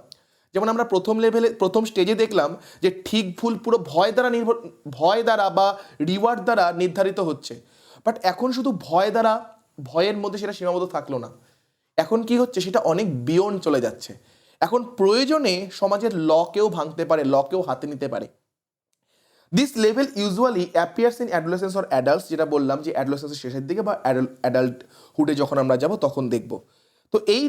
যেমন আমরা প্রথম স্টেজে দেখলাম যে ঠিক ভুল পুরো ভয় দ্বারা বা রিওয়ার্ড দ্বারা নির্ধারিত হচ্ছে, বাট এখন শুধু ভয়ের মধ্যে সেটা সীমাবদ্ধ থাকলো না। এখন কি হচ্ছে, সেটা অনেক বিয়ন্ড চলে যাচ্ছে। এখন প্রয়োজনে সমাজের লকেও ভাঙতে পারে, লকেও হাতে নিতে পারে। This level usually appears in adolescence or adults, যেটা বললাম যে অ্যাডোলেসেন্সের শেষের দিকে বা অ্যাডাল্টহুডে যখন আমরা যাব তখন দেখব। তো এই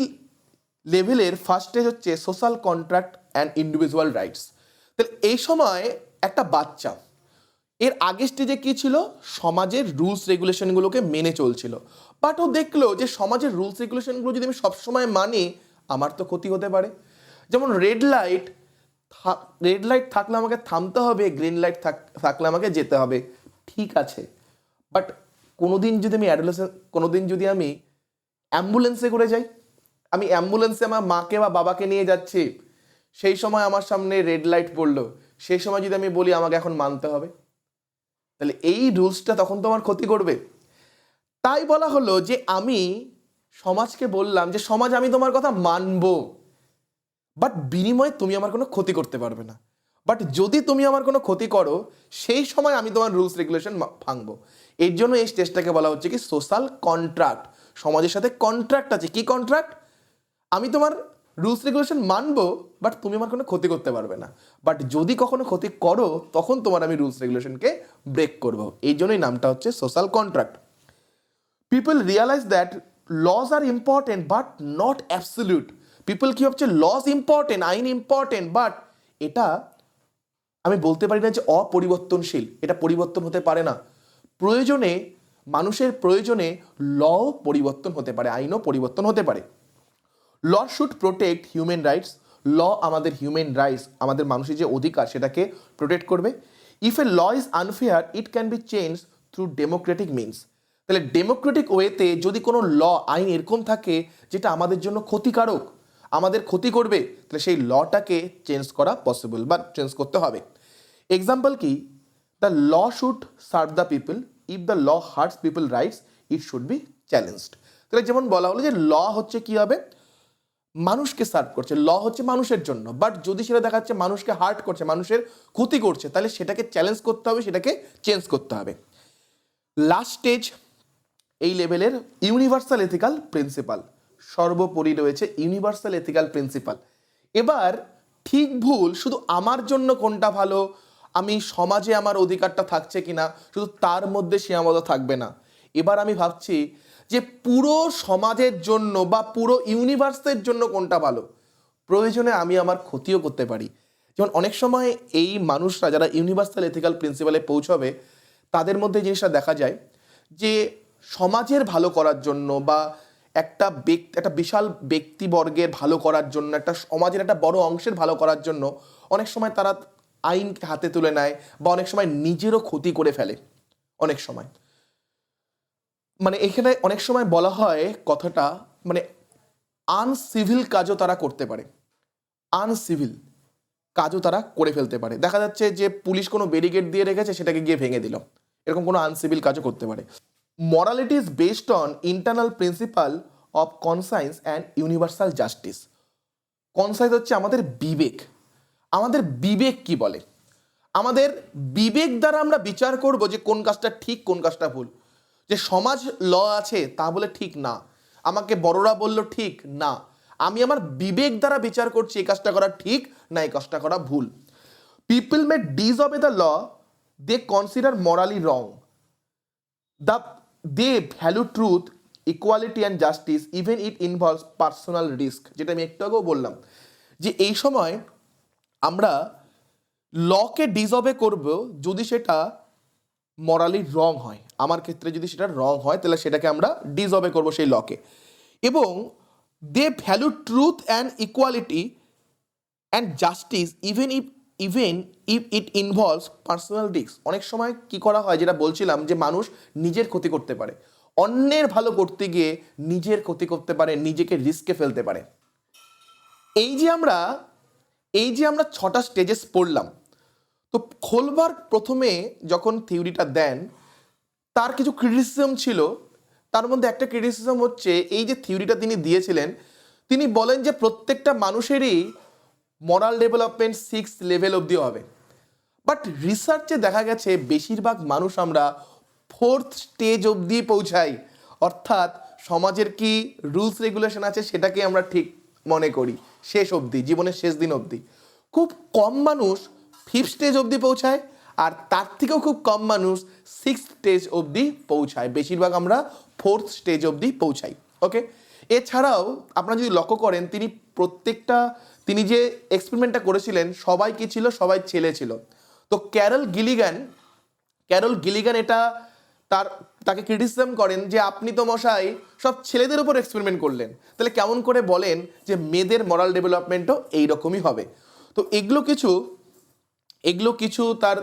লেভেলের ফার্স্ট স্টেজ হচ্ছে social contract and individual rights. তাহলে এই সময় একটা বাচ্চা এর আগের স্টেজে কি ছিল, সমাজের রুলস রেগুলেশনগুলোকে মেনে চলছিল, বাট ও দেখলো যে সমাজের রুলস রেগুলেশনগুলো যদি আমি সবসময় মানি আমার তো ক্ষতি হতে পারে। যেমন রেড লাইট থাকলে আমাকে থামতে হবে, গ্রিন লাইট থাকলে আমাকে যেতে হবে, ঠিক আছে, বাট কোনোদিন যদি আমি অ্যাম্বুলেন্সে করে যাই, আমি অ্যাম্বুলেন্সে আমার মাকে বা বাবাকে নিয়ে যাচ্ছি, সেই সময় আমার সামনে রেড লাইট পড়লো, সেই সময় যদি আমি বলি আমাকে এখন মানতে হবে, তাহলে এই রুলসটা তখন তো আমার ক্ষতি করবে। তাই বলা হলো যে আমি সমাজকে বললাম যে সমাজ আমি তোমার কথা মানবো, বাট বিনিময়ে তুমি আমার কোনো ক্ষতি করতে পারবে না, বাট যদি তুমি আমার কোনো ক্ষতি করো সেই সময় আমি তোমার রুলস রেগুলেশন ভাঙবো। এর জন্য এই স্টেজটাকে বলা হচ্ছে কি সোশ্যাল কন্ট্রাক্ট। সমাজের সাথে কন্ট্রাক্ট আছে, কি কন্ট্রাক্ট, আমি তোমার রুলস রেগুলেশন মানবো, বাট তুমি আমার কোনো ক্ষতি করতে পারবে না, বাট যদি কখনো ক্ষতি করো তখন তোমার আমি রুলস রেগুলেশনকে ব্রেক করবো। এই জন্যই নামটা হচ্ছে social contract. People realize that laws are important but not absolute. People কি ভাবছে, লস ইম্পর্টেন্ট, আইন ইম্পর্টেন্ট, বাট এটা আমি বলতে পারি না যে অপরিবর্তনশীল, এটা পরিবর্তন হতে পারে না। প্রয়োজনে, মানুষের প্রয়োজনে ল পরিবর্তন হতে পারে, আইনও পরিবর্তন হতে পারে। ল শুড প্রোটেক্ট হিউম্যান রাইটস। ল আমাদের হিউম্যান রাইটস, আমাদের মানুষের যে অধিকার সেটাকে প্রোটেক্ট করবে। If a law is unfair it can be change through democratic means. তাহলে ডেমোক্রেটিক ওয়েতে যদি কোনো আইন এরকম থাকে যেটা আমাদের জন্য ক্ষতিকারক, আমাদের ক্ষতি করবে, তাহলে সেই লটাকে চেঞ্জ করা পসিবল বা চেঞ্জ করতে হবে। এক্সাম্পল কি, the law should serve the people, if the law hurts people rights it should be challenged. তাহলে যেমন বলা হলো যে ল হচ্ছে কি হবে, মানুষকে সার্ভ করছে, ল হচ্ছে মানুষের জন্য, বাট যদি সেটা দেখা যাচ্ছে মানুষকে হার্ট করছে, মানুষের ক্ষতি করছে, তাহলে সেটাকে চ্যালেঞ্জ করতে হবে, সেটাকে চেঞ্জ করতে হবে। লাস্ট স্টেজ এই লেভেলের ইউনিভার্সাল এথিক্যাল প্রিন্সিপাল, সর্বোপরি রয়েছে ইউনিভার্সাল এথিক্যাল প্রিন্সিপাল। এবার ঠিক ভুল শুধু আমার জন্য কোনটা ভালো, আমি সমাজে আমার অধিকারটা থাকছে কিনা, শুধু তার মধ্যে সীমাবদ্ধ থাকবে না। এবার আমি ভাবছি যে পুরো সমাজের জন্য বা পুরো ইউনিভার্সের জন্য কোনটা ভালো, প্রয়োজনে আমি আমার ক্ষতিও করতে পারি। যেমন অনেক সময় এই মানুষরা যারা ইউনিভার্সাল এথিক্যাল প্রিন্সিপালে পৌঁছবে তাদের মধ্যে জিনিসটা দেখা যায় যে সমাজের ভালো করার জন্য বা একটা বিশাল ব্যক্তিবর্গের ভালো করার জন্য, একটা সমাজের একটা বড় অংশের ভালো করার জন্য অনেক সময় তারা আইনকে হাতে তুলে নেয় বা অনেক সময় নিজেরও ক্ষতি করে ফেলে। অনেক সময় মানে এখানে অনেক সময় বলা হয় কথাটা, মানে আনসিভিল কাজও তারা করতে পারে, আনসিভিল কাজও তারা করে ফেলতে পারে। দেখা যাচ্ছে যে পুলিশ কোনো ব্যারিকেড দিয়ে রেখেছে, সেটাকে গিয়ে ভেঙে দিল, এরকম কোনো আনসিভিল কাজও করতে পারে। Morality is based on internal principle of conscience and universal justice. Conscience হচ্ছে আমাদের বিবেক। আমাদের বিবেক কি বলে, আমাদের বিবেক দ্বারা আমরা বিচার করব যে কোন কাজটা ঠিক কোন কাজটা ভুল। যে সমাজ ল আছে তা বলে ঠিক না, আমাকে বড়রা বলল ঠিক না, আমি আমার বিবেক দ্বারা বিচার করছি এই কাজটা করা ঠিক না এই কাজটা করা ভুল। People may disobey the law they consider morally wrong, they value truth, equality and justice even it involves personal risk. যেটা আমি একটু আগেও বললাম যে এই সময় আমরা লকে ডিসঅবে করব যদি সেটা মরালি রং হয়। আমার ক্ষেত্রে যদি সেটা রং হয় তাহলে সেটাকে আমরা ডিসঅবে করব সেই লকে। এবং they value truth and equality and justice even if it involves personal risk. অনেক সময় কি করা হয়, যেটা বলছিলাম যে মানুষ নিজের ক্ষতি করতে পারে, অন্যের ভালো করতে গিয়ে নিজের ক্ষতি করতে পারে, নিজেকে রিস্কে ফেলতে পারে। এই যে আমরা 6টা স্টেজেস পড়লাম, তো খোলবার্গ প্রথমে যখন থিওরিটা দেন তার কিছু ক্রিটিসিজম ছিল। তার মধ্যে একটা ক্রিটিসিজম হচ্ছে এই যে থিওরিটা তিনি দিয়েছিলেন, তিনি বলেন যে প্রত্যেকটা মানুষেরই মরাল ডেভেলপমেন্ট 6 লেভেল অবধি হবে। বাট রিসার্চে দেখা গেছে বেশিরভাগ মানুষ আমরা 4th স্টেজ অবধি পৌঁছাই, অর্থাৎ সমাজের কি রুলস রেগুলেশন আছে সেটাকে আমরা ঠিক মনে করি শেষ অবধি, জীবনের শেষ দিন অবধি। খুব কম মানুষ 5th স্টেজ অবধি পৌঁছায়, আর তার থেকেও খুব কম মানুষ 6th স্টেজ অবধি পৌঁছায়। বেশিরভাগ আমরা 4th স্টেজ অবধি পৌঁছাই। ওকে, এছাড়াও আপনারা যদি লক্ষ্য করেন তিনি যে এক্সপেরিমেন্টটা করেছিলেন সবাই কি ছিল, সবাই ছেলে ছিল। তো ক্যারল গিলিগান এটা তাকে ক্রিটিসিজম করেন যে আপনি তো মশাই সব ছেলেদের উপর এক্সপেরিমেন্ট করলেন, তাহলে কেমন করে বলেন যে মেয়েদের মরাল ডেভেলপমেন্টও এইরকমই হবে। তো এগুলো কিছু তার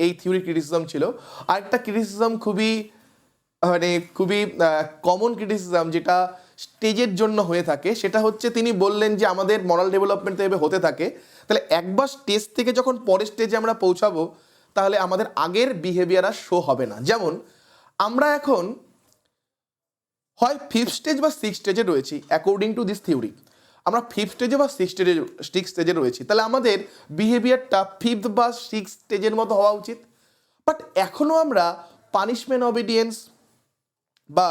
এই থিওরি ক্রিটিসিজম ছিল। আরেকটা ক্রিটিসিজম খুবই কমন ক্রিটিসিজম যেটা স্টেজের জন্য হয়ে থাকে, সেটা হচ্ছে তিনি বললেন যে আমাদের মরাল ডেভেলপমেন্ট তো এভাবে হতে থাকে, তাহলে একবার স্টেজ থেকে যখন পরের স্টেজে আমরা পৌঁছাবো তাহলে আমাদের আগের বিহেভিয়ার আর শো হবে না। যেমন আমরা এখন হয় 5th স্টেজ বা 6th স্টেজে রয়েছি, অ্যাকর্ডিং টু দিস থিওরি আমরা 5th স্টেজে বা 6th স্টেজে রয়েছি, তাহলে আমাদের বিহেভিয়ারটা 5th বা 6th স্টেজের মতো হওয়া উচিত। বাট এখনও আমরা পানিশমেন্ট অবিডিয়েন্স বা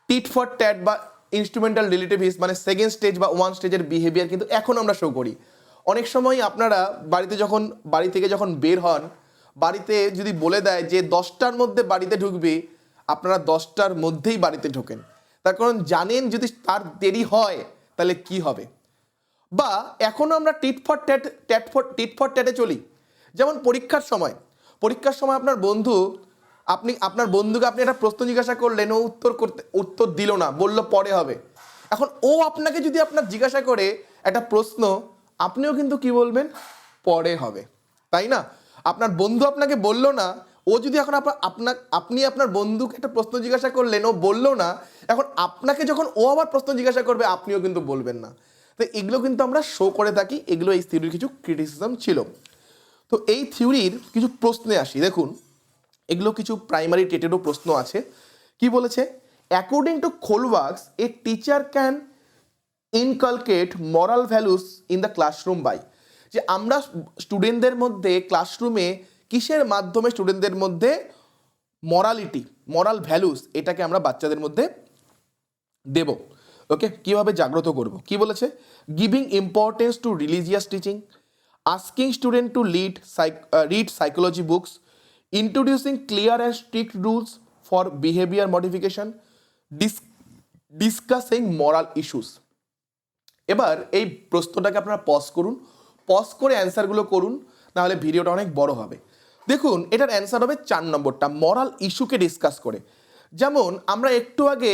টিট ফর ট্যাট বা ইনস্ট্রুমেন্টাল রিলেটিভিজম মানে 2nd স্টেজ বা 1 স্টেজের বিহেভিয়ার কিন্তু এখন আমরা শো করি। অনেক সময় আপনারা বাড়ি থেকে যখন বের হন, বাড়িতে যদি বলে দেয় যে 10টার মধ্যে বাড়িতে ঢুকবে, আপনারা 10টার মধ্যেই বাড়িতে ঢোকেন, তার কারণ জানেন যদি তার দেরি হয় তাহলে কি হবে। বা এখনও আমরা টিট ফর ট্যাটে চলি। যেমন পরীক্ষার সময় আপনার বন্ধুকে আপনি একটা প্রশ্ন জিজ্ঞাসা করলেন, ও উত্তর দিল না, বলল পরে হবে। এখন ও আপনাকে যদি আপনার জিজ্ঞাসা করে একটা প্রশ্ন, আপনিও কিন্তু কি বলবেন, পরে হবে, তাই না? আপনার বন্ধু আপনাকে বললো না, ও যদি এখন আপনি আপনার বন্ধুকে একটা প্রশ্ন জিজ্ঞাসা করলেন, ও বললো না, এখন আপনাকে যখন ও আবার প্রশ্ন জিজ্ঞাসা করবে আপনিও কিন্তু বলবেন না। তো এগুলো কিন্তু আমরা শো করে থাকি, এগুলো এই থিওরির কিছু ক্রিটিসিজম ছিল। তো এই থিওরির কিছু প্রশ্নে আসি। দেখুন, এগুলো কিছু প্রাইমারি টেটেরও প্রশ্ন আছে। কি বলেছে? According to Kohlberg, a teacher can inculcate moral values in the classroom by, যে আমরা স্টুডেন্টদের মধ্যে ক্লাসরুমে কিসের মাধ্যমে স্টুডেন্টদের মধ্যে মরাল ভ্যালুস এটাকে আমরা বাচ্চাদের মধ্যে দেব। ওকে, কিভাবে জাগ্রত করব? কি বলেছে? Giving importance two religious teaching, asking student to read psychology books, introducing clear and strict rules for behaviour modification, discussing moral issues. এবার এই প্রশ্নটাকে আপনারা পজ করে অ্যান্সারগুলো করুন, নাহলে ভিডিওটা অনেক বড় হবে। দেখুন, এটার অ্যান্সার হবে 4 নম্বরটা, মরাল ইস্যুকে ডিসকাস করে। যেমন আমরা একটু আগে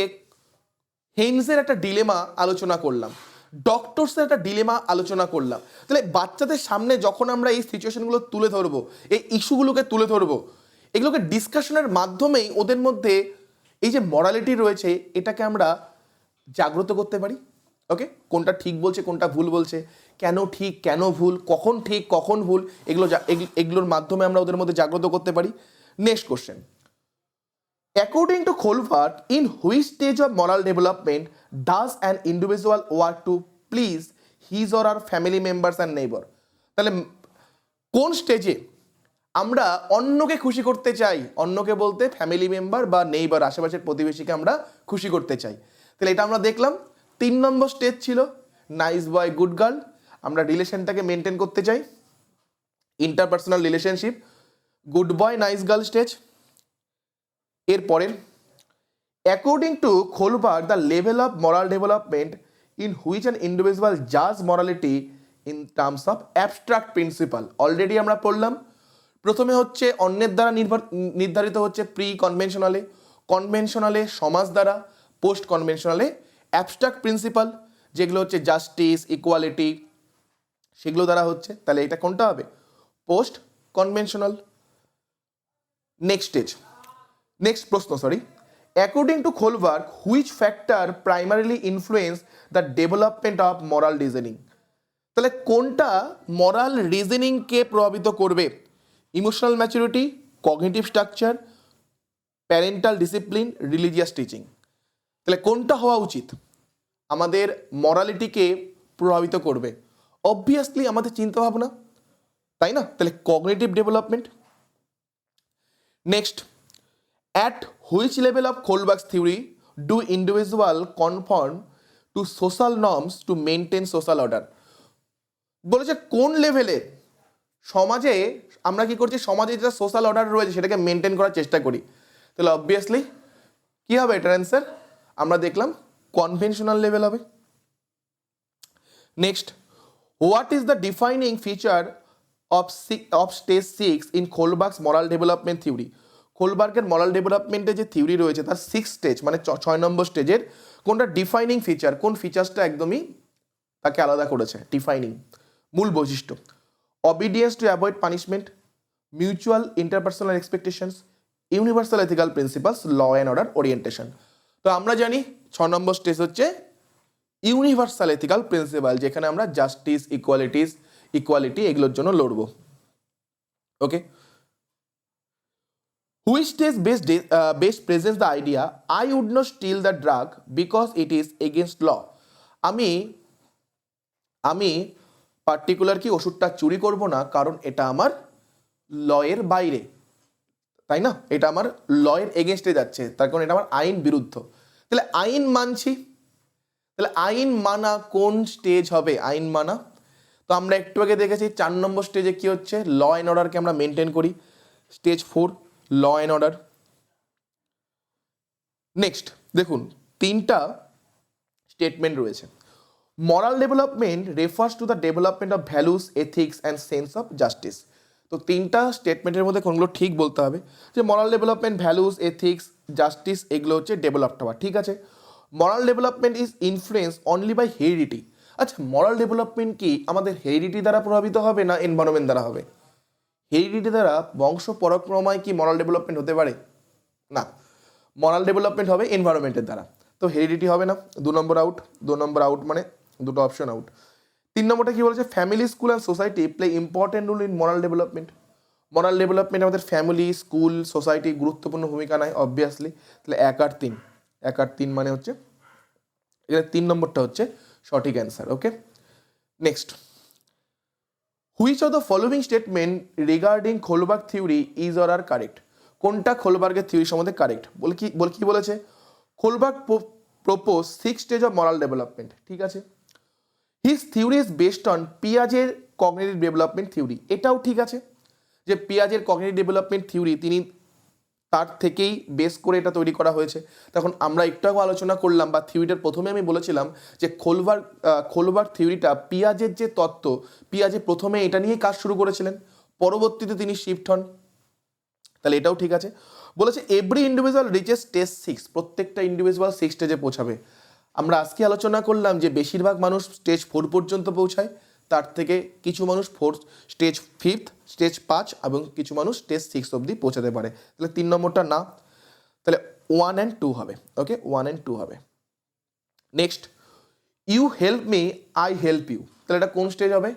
হেইনসের একটা ডিলেমা আলোচনা করলাম, ডক্টরসের একটা ডিলেমা আলোচনা করলাম। তাহলে বাচ্চাদের সামনে যখন আমরা এই সিচুয়েশনগুলো তুলে ধরবো, এই ইস্যুগুলোকে তুলে ধরবো, এগুলোকে ডিসকাশনের মাধ্যমেই ওদের মধ্যে এই যে মরালিটি রয়েছে এটাকে আমরা জাগ্রত করতে পারি। ওকে, কোনটা ঠিক বলছে কোনটা ভুল বলছে, কেন ঠিক কেন ভুল, কখন ঠিক কখন ভুল, এগুলোর মাধ্যমে আমরা ওদের মধ্যে জাগ্রত করতে পারি। Next question, According to Kolvart, in which stage of moral development does an individual work to please his or her family members and neighbor? তাহলে কোন স্টেজে আমরা অন্যকে খুশি করতে চাই? অন্যকে বলতে ফ্যামিলি মেম্বার বা নেইবার, আশেপাশের প্রতিবেশীকে আমরা খুশি করতে চাই। তাহলে এটা আমরা দেখলাম 3 নম্বর স্টেজ ছিল নাইস বয় গুড গার্ল। আমরা রিলেশনটাকে মেনটেন করতে চাই, interpersonal relationship, good boy nice girl stage. এরপরের, according to Kohlberg the level of moral development in which an individual জাজ morality in terms of abstract principle. Already আমরা পড়লাম, প্রথমে হচ্ছে অন্যের দ্বারা নির্ধারিত হচ্ছে প্রি কনভেনশনালে, কনভেনশনালে সমাজ দ্বারা, পোস্ট কনভেনশনালে অ্যাবস্ট্রাক্ট প্রিন্সিপাল, যেগুলো হচ্ছে জাস্টিস, ইকুয়ালিটি, সেগুলো দ্বারা হচ্ছে। তাহলে এটা কোনটা হবে? Post conventional. নেক্সট প্রশ্ন, according to Kohlberg which factor primarily influence the development of moral reasoning? তাহলে কোনটা মরাল রিজনিংকে প্রভাবিত করবে? Emotional maturity, cognitive structure, parental discipline, religious teaching. তাহলে কোনটা হওয়া উচিত আমাদের মরালিটিকে প্রভাবিত করবে? অবভিয়াসলি আমাদের চিন্তাভাবনা, তাই না? তাহলে cognitive development. Next, at which level of Kohlberg's theory do individual conform to social norms to maintain social order? বলেছে কোন লেভেলে সমাজে আমরা কি করছি, সমাজে যেটা সোশ্যাল অর্ডার রয়েছে সেটাকে মেনটেন করার চেষ্টা করি। তাহলে অবভিয়াসলি কি হবে এটার অ্যান্সার? আমরা দেখলাম কনভেনশনাল লেভেল হবে। Next, what is the defining feature of stage 6 in Kohlberg's moral development theory? খোলবার্গের মরাল ডেভেলপমেন্টের যে থিওরি রয়েছে তার 6 স্টেজ মানে 6 নম্বর স্টেজের কোনটা ডিফাইনিং ফিচার, কোন ফিচার্সটা একদমই তাকে আলাদা করেছে? ডিফাইনিং মূল বৈশিষ্ট্য, obedience to avoid punishment, mutual interpersonal expectations, universal ethical principles, law and order orientation. তো আমরা জানি 6 নম্বর স্টেজ হচ্ছে ইউনিভার্সাল এথিক্যাল প্রিন্সিপাল, যেখানে আমরা জাস্টিস, ইকুয়ালিটি এগুলোর জন্য লড়বো। Okay, which stage best presents the idea I would not steal the drug because it is against law? আমি পার্টিকুলার কি ওষুধটা চুরি করব না, কারণ এটা আমার লয়ের বাইরে, তাই না? এটা আমার লয়ের এগেনস্টে যাচ্ছে, তার কারণ এটা আমার আইন বিরুদ্ধ। তাহলে আইন মানছি, তাহলে আইন মানা কোন স্টেজ হবে? আইন মানা তো আমরা একটু আগে দেখেছি 4 নম্বর স্টেজে কি হচ্ছে, ল অ্যান্ড অর্ডারকে আমরা মেনটেন করি। Stage 4 law and order. Next দেখুন 3টা স্টেটমেন্ট রয়েছে। Moral development refers to the development of values, ethics and sense of justice. তো 3টা স্টেটমেন্টের মধ্যে কোনগুলো ঠিক বলতে হবে? যে moral development, values, ethics, justice এগুলো হচ্ছে ডেভেলপড হওয়া, ঠিক আছে। Moral development is influence only by heredity. আচ্ছা, মরাল ডেভেলপমেন্ট কি আমাদের হেরিডিটি দ্বারা প্রভাবিত হবে না এনভায়রনমেন্ট দ্বারা হবে? হেরিডিটি দ্বারা, বংশ পরক্রমায় কি মরাল ডেভেলপমেন্ট হতে পারে? না, মরাল ডেভেলপমেন্ট হবে এনভায়রনমেন্টের দ্বারা। তো হেরিডিটি হবে না, 2 নম্বর আউট, মানে দুটো অপশন আউট। 3 নম্বরটা কি বলেছে? Family, school and society play important role in moral development. Moral development আমাদের ফ্যামিলি, স্কুল, সোসাইটি গুরুত্বপূর্ণ ভূমিকা নেয় অবভিয়াসলি। তাহলে 1 আর 3 মানে হচ্ছে এখানে 3 নম্বরটা হচ্ছে সঠিক answer. Okay, next, which of the following statement regarding Kohlberg theory is or are correct? কোনটা খোলবার্গের থিওরি সম্বন্ধে কারেক্ট? কি বলেছে? Kohlberg propose 6 stage of moral development, ঠিক আছে। His theory is based on পিয়াজের কগনিটিভ ডেভেলপমেন্ট থিওরি, এটাও ঠিক আছে যে পিয়াজের কগনিটিভ ডেভেলপমেন্ট থিওরি তিনি তার থেকেই বেস করে এটা তৈরি করা হয়েছে। তখন আমরা একটু আগে আলোচনা করলাম বা থিওরিটার প্রথমে আমি বলেছিলাম যে খোলবার্গ থিওরিটা পিয়াজের যে তত্ত্ব, পিয়াজে প্রথমে এটা নিয়েই কাজ শুরু করেছিলেন, পরবর্তীতে তিনি শিফট হন। তাহলে এটাও ঠিক আছে। বলেছে এভরি ইন্ডিভিজুয়াল রিচেস স্টেজ 6, প্রত্যেকটা ইন্ডিভিজুয়াল 6 স্টেজে পৌঁছাবে। আমরা আজকে আলোচনা করলাম যে বেশিরভাগ মানুষ স্টেজ 4 পর্যন্ত পৌঁছায়, তার থেকে কিছু মানুষ স্টেজ 5, স্টেজ 5 এবং কিছু মানুষ স্টেজ 6 অবধি পৌঁছাতে পারে। তাহলে 3 নম্বরটা না, তাহলে 1 and 2 হবে। ওকে, 1 and 2 হবে। Next, you help me, I help you. তাহলে এটা কোন স্টেজ হবে?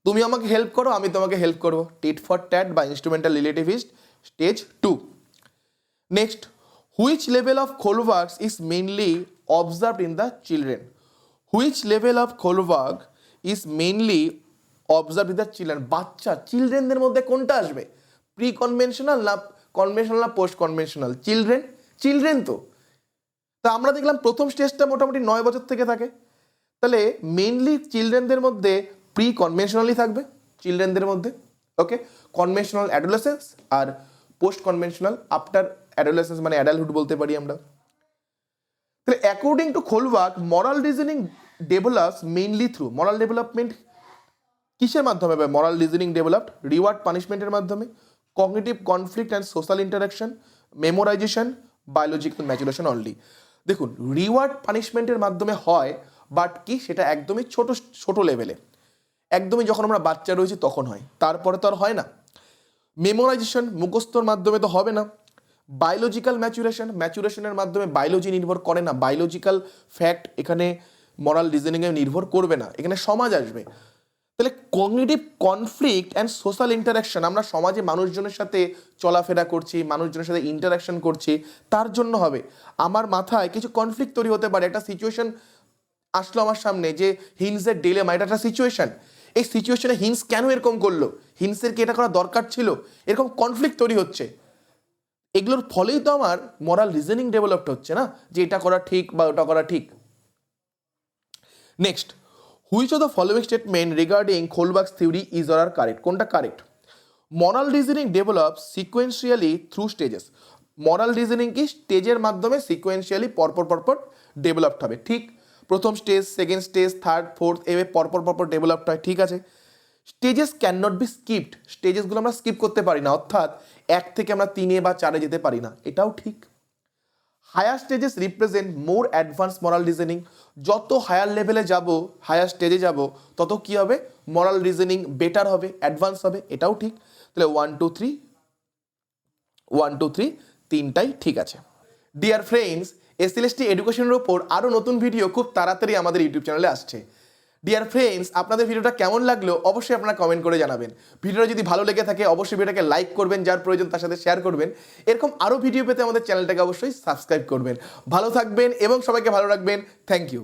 তুমি আমাকে হেল্প করো, আমি তোমাকে হেল্প করবো, টিট ফর ট্যাট বা instrumental relativist, stage 2। Next, which level of Kohlberg's is mainly observed in the children? Which level of Kohlberg is mainly observe in the children? বাচ্চা চিলড্রেনদের মধ্যে কোনটা আসবে? প্রি কনভেনশনাল না কনভেনশনাল না পোস্ট কনভেনশনাল? চিলড্রেন, চিলড্রেন তো। তা আমরা দেখলাম প্রথম স্টেজটা মোটামুটি 9 বছর থেকে থাকে, তাহলে মেইনলি চিলড্রেনদের মধ্যে প্রি কনভেনশনালই থাকবে চিলড্রেনদের মধ্যে। ওকে, কনভেনশনাল অ্যাডোলেসেন্স আর পোস্ট কনভেনশনাল আফটার অ্যাডোলেসেন্স, মানে অ্যাডাল্টহুড বলতে পারি আমরা। তাহলে according to Kohlberg, moral reasoning develops mainly through, moral development কিসের মাধ্যমে হবে? মরাল রিজনিং ডেভেলপড রিওয়ার্ড পানিশমেন্টের মাধ্যমে, cognitive conflict and social interaction, memorization, biological maturation only. দেখুন, রিওয়ার্ড পানিশমেন্টের মাধ্যমে হয়, বাট কি সেটা একদমই ছোট ছোট লেভেলে, একদমই যখন আমরা বাচ্চা রয়েছি তখন হয়, তারপরে তো আর হয় না। মেমোরাইজেশন মুখস্থর মাধ্যমে তো হবে না। বায়োলজিক্যাল ম্যাচুরেশন, ম্যাচুরেশনের মাধ্যমে বায়োলজি নির্ভর করে না, বায়োলজিক্যাল ফ্যাক্ট এখানে মরাল রিজনিংয়ে নির্ভর করবে না, এখানে সমাজ আসবে। তাহলে cognitive conflict and social interaction, আমরা সমাজে মানুষজনের সাথে চলাফেরা করছি, মানুষজনের সাথে ইন্টারাকশন করছি, তার জন্য হবে। আমার মাথায় কিছু কনফ্লিক্ট তৈরি হতে পারে, একটা সিচুয়েশন আসলো আমার সামনে যে হিন্সের ডিলেমা, এটা একটা সিচুয়েশন, এই সিচুয়েশনে হিন্স কেন এরকম করলো, হিন্সের কি এটা করা দরকার ছিল, এরকম কনফ্লিক্ট তৈরি হচ্ছে। এগুলোর ফলেই তো আমার মরাল রিজনিং ডেভেলপড হচ্ছে না, যে এটা করা ঠিক বা ওটা করা ঠিক। Next, which of the following statement regarding Kohlberg's theory is or are correct? কোনটা correct? Moral reasoning develop sequentially through stages. Moral reasoning কি স্টেজের মাধ্যমে সিকোয়েন্সিয়ালি পরপর পরপর ডেভেলপড হবে, ঠিক। প্রথম stage, second stage, third, fourth, এভাবে পরপর পরপর ডেভেলপড হয়, ঠিক আছে। Stages can not be skipped, স্টেজেসগুলো আমরা স্কিপ করতে পারি না, অর্থাৎ 1 থেকে আমরা 3 বা 4 যেতে পারি না, এটাও ঠিক। হায়ার স্টেজেস রিপ্রেজেন্ট মোর অ্যাডভান্স মরাল রিজনিং। যত হায়ার লেভেলে যাব, হায়ার স্টেজে যাব, তত কি হবে? মরাল রিজনিং বেটার হবে, অ্যাডভান্স হবে, এটাও ঠিক। তাহলে 1 2 3, 1 2 3 তিনটাই ঠিক আছে। ডিয়ার ফ্রেন্ডস, এসএলএসটি এডুকেশনের ওপর আরও নতুন ভিডিও খুব তাড়াতাড়ি আমাদের ইউটিউব চ্যানেলে আসছে। ডিয়ার ফ্রেন্ডস, আপনাদের ভিডিওটা কেমন লাগলো অবশ্যই আপনারা কমেন্ট করে জানাবেন। ভিডিওটা যদি ভালো লেগে থাকে অবশ্যই ভিডিওটাকে লাইক করবেন, যার প্রয়োজন তার সাথে শেয়ার করবেন। এরকম আরও ভিডিও পেতে আমাদের চ্যানেলটাকে অবশ্যই সাবস্ক্রাইব করবেন। ভালো থাকবেন এবং সবাইকে ভালো রাখবেন। Thank you.